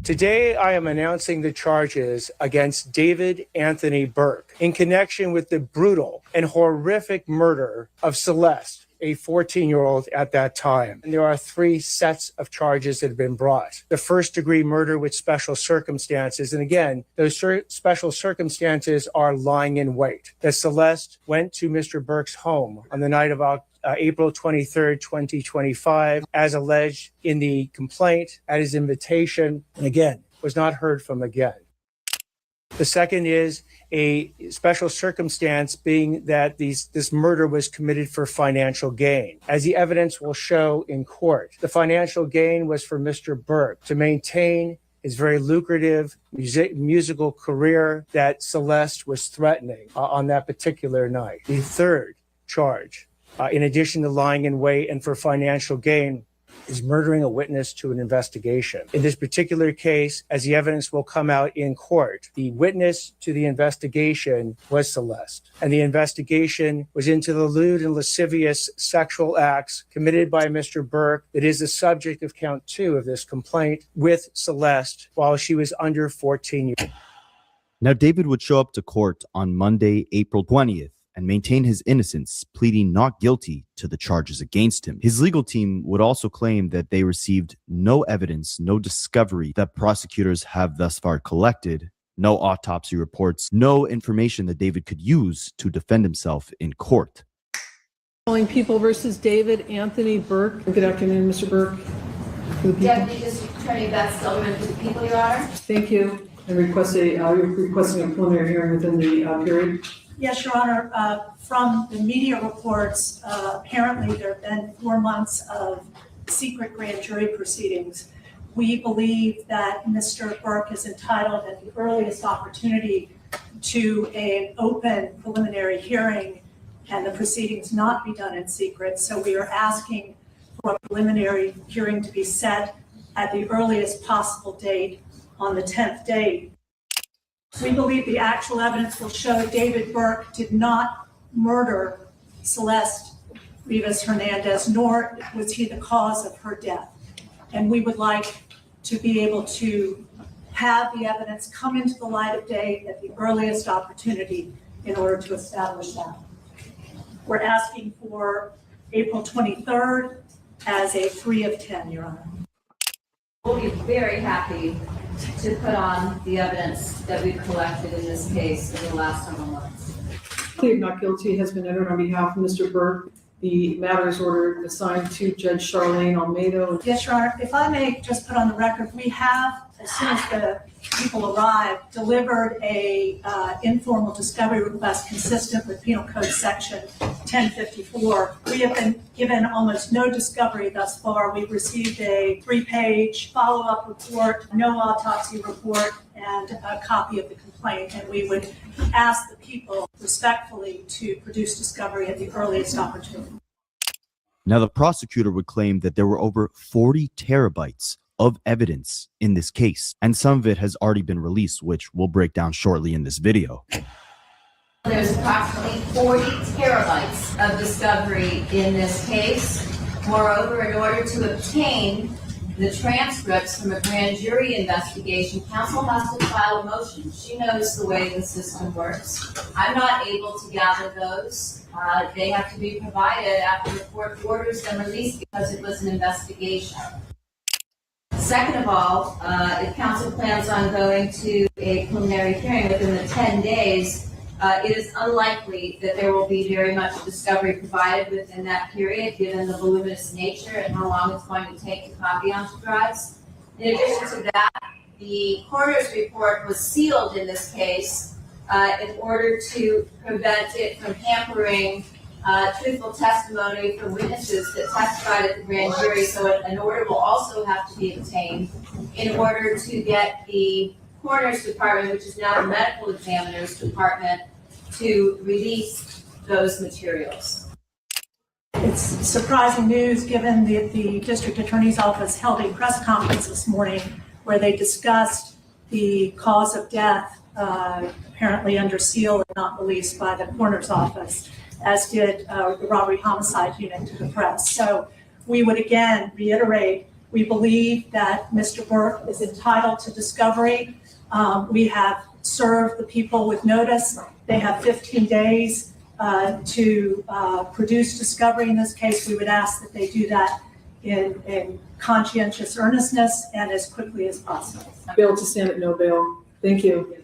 Today, I am announcing the charges against David Anthony Burke in connection with the brutal and horrific murder of Celeste, a 14-year-old at that time. And there are 3 sets of charges that have been brought. The first-degree murder with special circumstances. And again, those special circumstances are lying in wait. That Celeste went to Mr. Burke's home on the night of April 23rd, 2025, as alleged in the complaint at his invitation, and again, was not heard from again. The second is a special circumstance being that this murder was committed for financial gain. As the evidence will show in court, the financial gain was for Mr. Burke to maintain his very lucrative musical career that Celeste was threatening on that particular night. The third charge, in addition to lying in wait and for financial gain, is murdering a witness to an investigation. In this particular case, as the evidence will come out in court, the witness to the investigation was Celeste. And the investigation was into the lewd and lascivious sexual acts committed by Mr. Burke that is the subject of count 2 of this complaint with Celeste while she was under 14 years. Now, David would show up to court on Monday, April 20th, and maintain his innocence, pleading not guilty to the charges against him. His legal team would also claim that they received no evidence, no discovery that prosecutors have thus far collected, no autopsy reports, no information that David could use to defend himself in court. Calling People versus David Anthony Burke. Good afternoon, Mr. Burke. Deputy District Attorney Beth Silverman for the people, Your Honor. Thank you. And you're requesting a preliminary hearing within the period. Yes, Your Honor. From the media reports, apparently there have been 4 months of secret grand jury proceedings. We believe that Mr. Burke is entitled at the earliest opportunity to an open preliminary hearing and the proceedings not be done in secret. So we are asking for a preliminary hearing to be set at the earliest possible date on the 10th day. We believe the actual evidence will show David Burke did not murder Celeste Rivas Hernandez, nor was he the cause of her death. And we would like to be able to have the evidence come into the light of day at the earliest opportunity in order to establish that. We're asking for April 23rd as a 3 of 10, Your Honor. We'll be very happy to put on the evidence that we've collected in this case in the last several months? Plea of not guilty has been entered on behalf of Mr. Burke. The matter is ordered assigned to Judge Charlene Almeida. Yes, Your Honor. If I may just put on the record, we have, as soon as the people arrived, delivered a informal discovery request consistent with Penal Code Section 1054. We have been given almost no discovery thus far. We've received a 3-page follow-up report, no autopsy report, and a copy of the complaint. And we would ask the people respectfully to produce discovery at the earliest opportunity. Now, the prosecutor would claim that there were over 40 terabytes of evidence in this case, and some of it has already been released, which we'll break down shortly in this video. There's approximately 40 terabytes of discovery in this case. Moreover, in order to obtain the transcripts from a grand jury investigation, counsel has to file a motion. She knows the way the system works. I'm not able to gather those. They have to be provided after the court orders them released because it was an investigation. Second of all, if counsel plans on going to a preliminary hearing within the 10 days, it is unlikely that there will be very much discovery provided within that period, given the voluminous nature and how long it's going to take to copy onto drives. In addition to that, the coroner's report was sealed in this case in order to prevent it from hampering truthful testimony from witnesses that testified at the grand jury. So an order will also have to be obtained in order to get the coroner's department, which is now the medical examiner's department, to release those materials. It's surprising news given that the district attorney's office held a press conference this morning where they discussed the cause of death, apparently under seal and not released by the coroner's office, as did the robbery homicide unit to the press. So we would again reiterate, we believe that Mr. Burke is entitled to discovery. We have served the people with notice. They have 15 days to produce discovery in this case. We would ask that they do that in conscientious earnestness and as quickly as possible. Bail to stand at no bail. Thank you.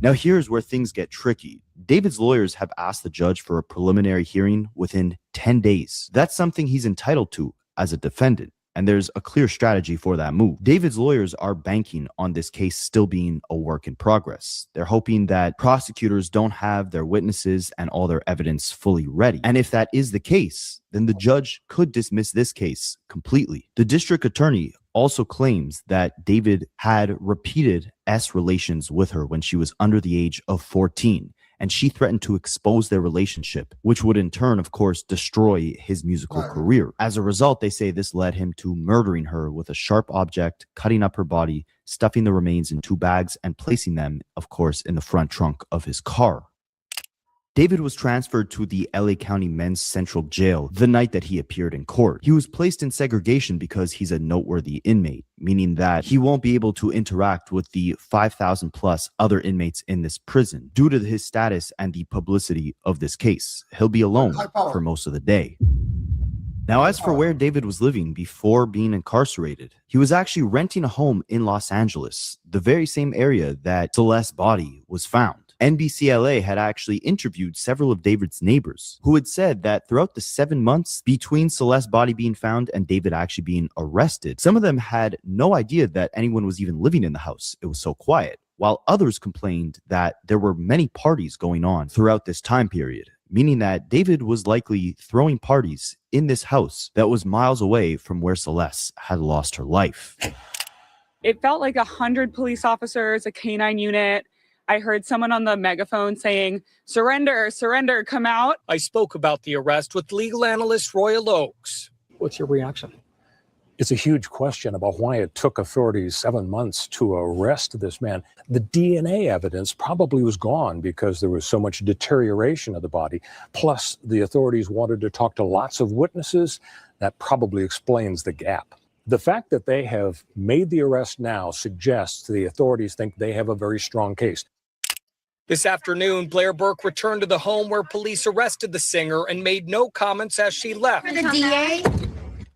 Now, here's where things get tricky. David's lawyers have asked the judge for a preliminary hearing within 10 days. That's something he's entitled to as a defendant, and there's a clear strategy for that move. David's lawyers are banking on this case still being a work in progress. They're hoping that prosecutors don't have their witnesses and all their evidence fully ready. And if that is the case, then the judge could dismiss this case completely. The district attorney also claims that David had repeated relations with her when she was under the age of 14, and she threatened to expose their relationship, which would in turn, of course, destroy his musical career. As a result, they say this led him to murdering her with a sharp object, cutting up her body, stuffing the remains in 2 bags, and placing them, of course, in the front trunk of his car. David was transferred to the LA County Men's Central Jail the night that he appeared in court. He was placed in segregation because he's a noteworthy inmate, meaning that he won't be able to interact with the 5,000 plus other inmates in this prison due to his status and the publicity of this case. He'll be alone for most of the day. Now, as for where David was living before being incarcerated, he was actually renting a home in Los Angeles, the very same area that Celeste's body was found. NBCLA had actually interviewed several of David's neighbors who had said that throughout the 7 months between Celeste's body being found and David actually being arrested, some of them had no idea that anyone was even living in the house. It was so quiet, while others complained that there were many parties going on throughout this time period, meaning that David was likely throwing parties in this house that was miles away from where Celeste had lost her life. It felt like 100 police officers, a canine unit. I heard someone on the megaphone saying, "Surrender, surrender, come out." I spoke about the arrest with legal analyst Royal Oakes. What's your reaction? It's a huge question about why it took authorities 7 months to arrest this man. The DNA evidence probably was gone because there was so much deterioration of the body. Plus, the authorities wanted to talk to lots of witnesses. That probably explains the gap. The fact that they have made the arrest now suggests the authorities think they have a very strong case. This afternoon, Blair Burke returned to the home where police arrested the singer and made no comments as she left. For the DA?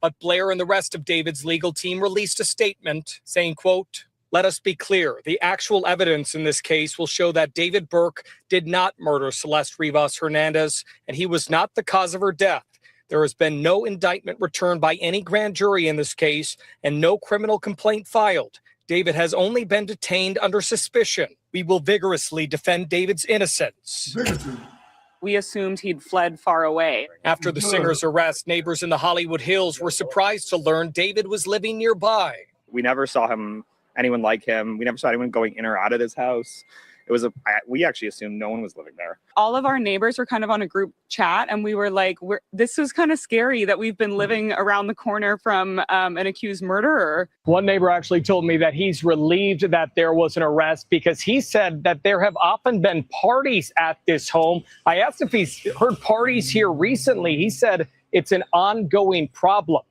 But Blair and the rest of David's legal team released a statement saying, quote, Let us be clear. The actual evidence in this case will show that David Burke did not murder Celeste Rivas Hernandez, and he was not the cause of her death. There has been no indictment returned by any grand jury in this case and no criminal complaint filed. David has only been detained under suspicion. We will vigorously defend David's innocence. We assumed he'd fled far away. After the singer's arrest, neighbors in the Hollywood Hills were surprised to learn David was living nearby. We never saw anyone like him. We never saw anyone going in or out of his house. We actually assumed no one was living there. All of our neighbors were kind of on a group chat, and we were like, this is kind of scary that we've been living around the corner from an accused murderer. One neighbor actually told me that he's relieved that there was an arrest because he said that there have often been parties at this home. I asked if he's heard parties here recently. He said it's an ongoing problem.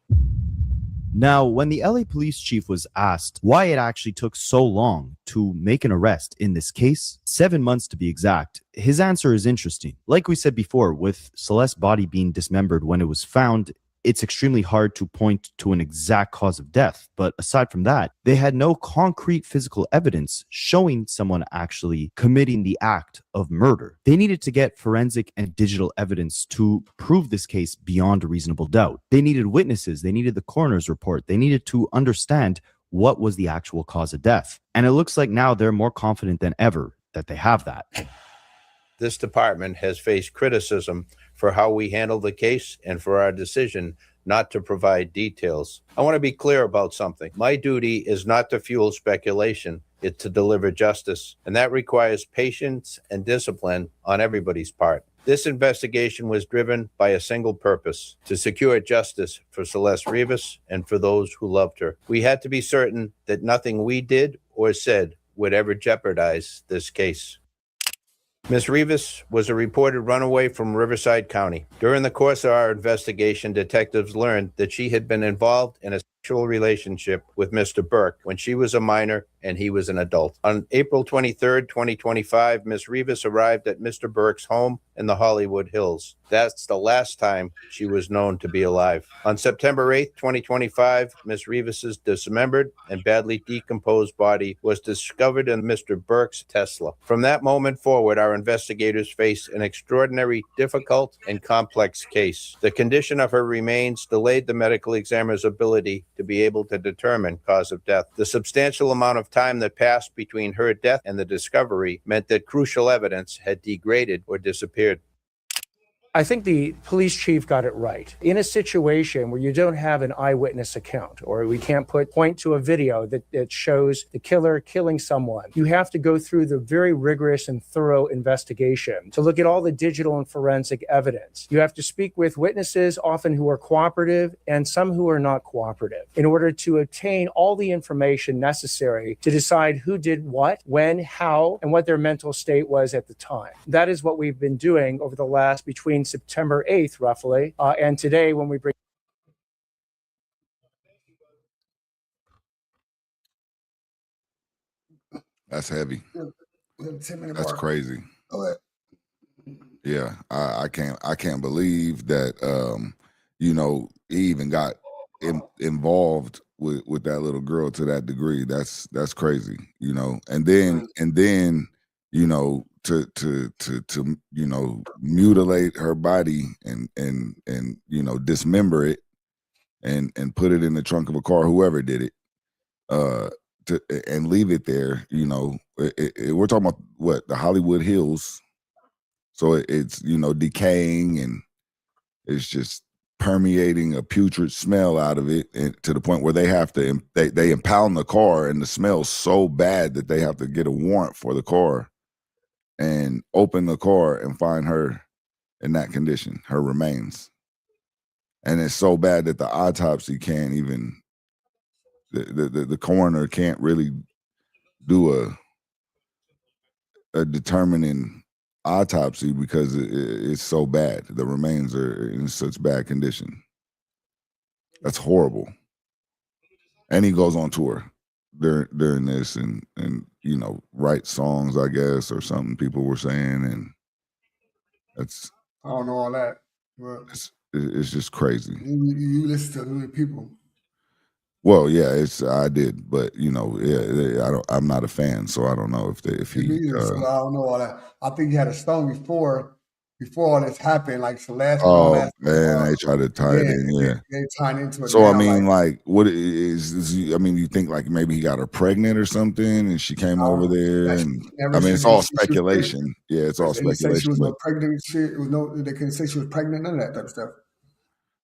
Now, when the LA police chief was asked why it actually took so long to make an arrest in this case, 7 months to be exact, his answer is interesting. Like we said before, with Celeste's body being dismembered when it was found, it's extremely hard to point to an exact cause of death. But aside from that, they had no concrete physical evidence showing someone actually committing the act of murder. They needed to get forensic and digital evidence to prove this case beyond a reasonable doubt. They needed witnesses. They needed the coroner's report. They needed to understand what was the actual cause of death. And it looks like now they're more confident than ever that they have that. This department has faced criticism for how we handle the case and for our decision not to provide details. I want to be clear about something. My duty is not to fuel speculation, it's to deliver justice, and that requires patience and discipline on everybody's part. This investigation was driven by a single purpose: to secure justice for Celeste Rivas and for those who loved her. We had to be certain that nothing we did or said would ever jeopardize this case. Ms. Rivas was a reported runaway from Riverside County. During the course of our investigation, detectives learned that she had been involved in a sexual relationship with Mr. Burke when she was a minor and he was an adult. On April 23rd, 2025, Ms. Rivas arrived at Mr. Burke's home in the Hollywood Hills. That's the last time she was known to be alive. On September 8th, 2025, Ms. Rivas's dismembered and badly decomposed body was discovered in Mr. Burke's Tesla. From that moment forward, our investigators faced an extraordinary, difficult, and complex case. The condition of her remains delayed the medical examiner's ability to be able to determine cause of death. The substantial amount of time that passed between her death and the discovery meant that crucial evidence had degraded or disappeared. I think the police chief got it right. In a situation where you don't have an eyewitness account, or we can't point to a video that shows the killer killing someone, you have to go through the very rigorous and thorough investigation to look at all the digital and forensic evidence. You have to speak with witnesses, often who are cooperative and some who are not cooperative, in order to obtain all the information necessary to decide who did what, when, how, and what their mental state was at the time. That is what we've been doing over the last between September 8th, roughly, and today when we bring. That's heavy. That's crazy. Yeah, I can't believe that he even got involved with that little girl to that degree. That's crazy, and then to mutilate her body and dismember it and put it in the trunk of a car, whoever did it, and leave it there. We're talking about what, the Hollywood Hills, so it's decaying and it's just permeating a putrid smell out of it, and to the point where they impound the car, and the smell's so bad that they have to get a warrant for the car and open the car and find her in that condition, her remains. And it's so bad that the autopsy can't even, the coroner can't really do a determining autopsy because it's so bad. The remains are in such bad condition. That's horrible. And he goes on tour during this and write songs, I guess, or something people were saying, and that's, I don't know all that, but it's just crazy. You listen to the people. Well, yeah, I did, but you know, yeah, I'm not a fan, so I don't know if he. So I don't know all that. I think he had a stone before all this happened, like Celeste and all Oh that. man, they try to tie it in, yeah. They tying into it So now. I mean, like, what is I mean, you think like maybe he got her pregnant or something, and she came over there, and I mean, it's all speculation. Yeah, it's all They didn't say she speculation. was But no pregnant shit. It was no. They couldn't say she was pregnant. None of that type of stuff.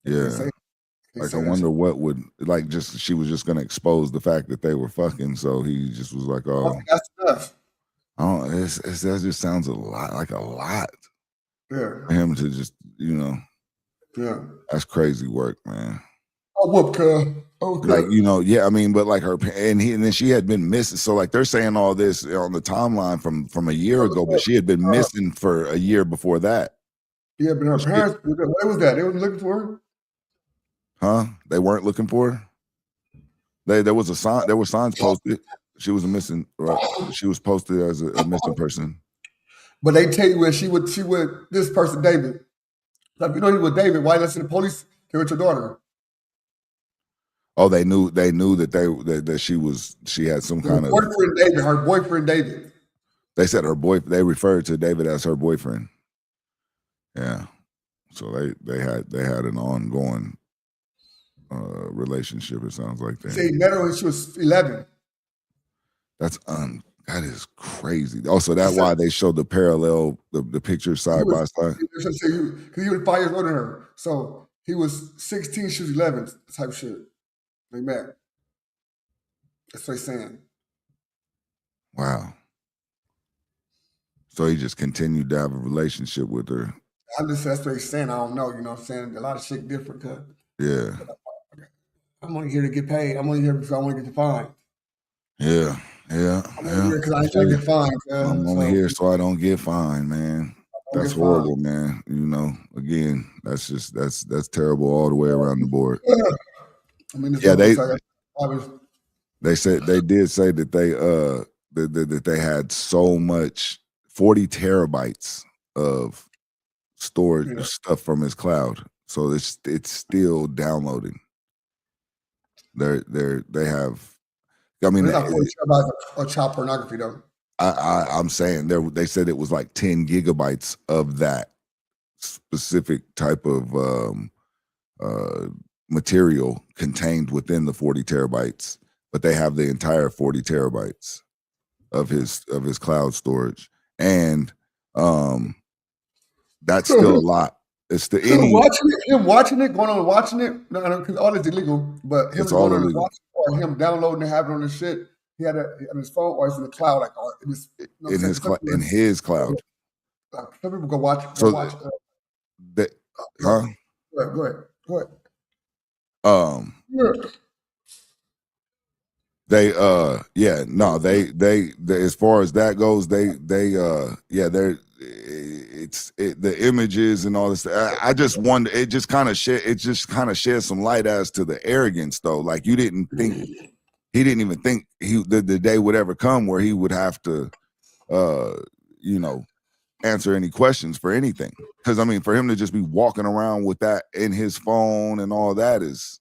yeah, like I wonder what would like just she was just gonna expose the fact that they were fucking, so he just was like, oh, that's enough. I don't. That just sounds a lot. Yeah. For him to just, you know. Yeah. That's crazy work, man. Oh, whoop, okay. Like, you know, yeah, I mean, but like her and then she had been missing. So like they're saying all this on the timeline from a year ago, but she had been missing for a year before that. Yeah, but her parents, what was that? They wasn't looking for her? Huh? They weren't looking for her? There was a sign, there were signs posted. She was a missing, right? She was posted as a missing person. But they tell you when she would this person, David. Like, you know, he was David. Why listen to the police? They were your daughter. Oh, they knew that she had some kind of boyfriend David, her boyfriend David. They said they referred to David as her boyfriend. Yeah. So they had an ongoing relationship, it sounds like that. He met her when she was 11. That is crazy. Also, that's why they showed the parallel, the pictures side by side. Because he was 5 years older than her. So he was 16, she was 11, type shit. They met. That's what he's saying. Wow. So he just continued to have a relationship with her. That's what he's saying. I don't know. You know what I'm saying? A lot of shit different. Yeah. I'm only here to get paid. I'm only here because I want to get the fine. Yeah. I'm only here because I ain't trying to get fined. I'm only here so I don't get fined, man. That's horrible, man. You know, again, that's terrible all the way around the board. I mean, they did say that that they had so much 40 terabytes of storage stuff from his cloud, so it's still downloading. They have. I mean, not 40 terabytes of child pornography though. I'm saying they said it was like 10 gigabytes of that specific type of material contained within the 40 terabytes, but they have the entire 40 terabytes of his cloud storage, and that's still a lot. It's the him watching it, going on and watching it. No, because all it's illegal. But him going on and watching it, or him downloading and having it on his shit. He had it on his phone, or it's in the cloud, like in his cloud. Some people go watch. Huh? Go ahead. They as far as that goes, the images and all this. I just wonder. It just kind of sheds some light as to the arrogance, though. Like he didn't even think the day would ever come where he would have to, answer any questions for anything. Because I mean, for him to just be walking around with that in his phone and all that is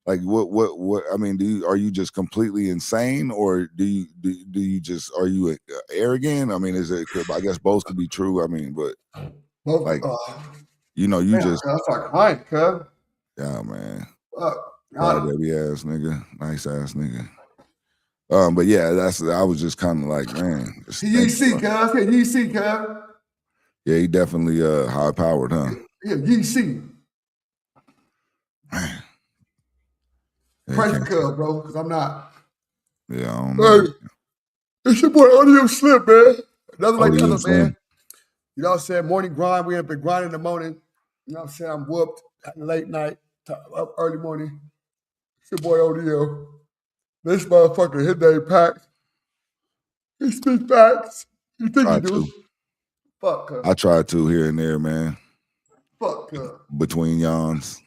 like, what? I mean, are you just completely insane, or are you arrogant? I mean, I guess both could be true. I mean, but like, just. That's like crying, cuz. Yeah, man. Baby ass nigga, nice ass nigga. But yeah, I was just kind of like, man. Yeezy, cuz. Yeezy, cuz. Yeah, he definitely high powered, huh? Yeah, Yeezy. Man. Yeah, Praise the cuz, bro, because I'm not. Yeah, I don't know. It's your boy ODM Slim, man. Another like the other, Slim. man. You know what I'm saying? Morning grind. We have been grinding in the morning. You know what I'm saying? I'm whooped at the late night, up early morning. It's your boy ODM. This motherfucker, his name Pax. He speaks facts. You think he do? Fuck, cuz. I try to here and there, man. Fuck, cuz. Between yawns.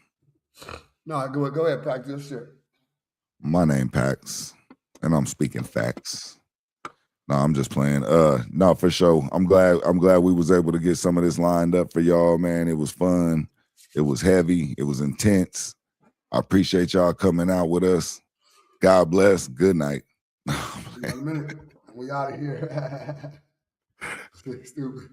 No, go ahead, Pax. This shit. My name Pax, and I'm speaking facts. No, I'm just playing. No, for sure. I'm glad we was able to get some of this lined up for y'all, man. It was fun. It was heavy. It was intense. I appreciate y'all coming out with us. God bless. Good night. See you in a minute. We out of here. Stupid.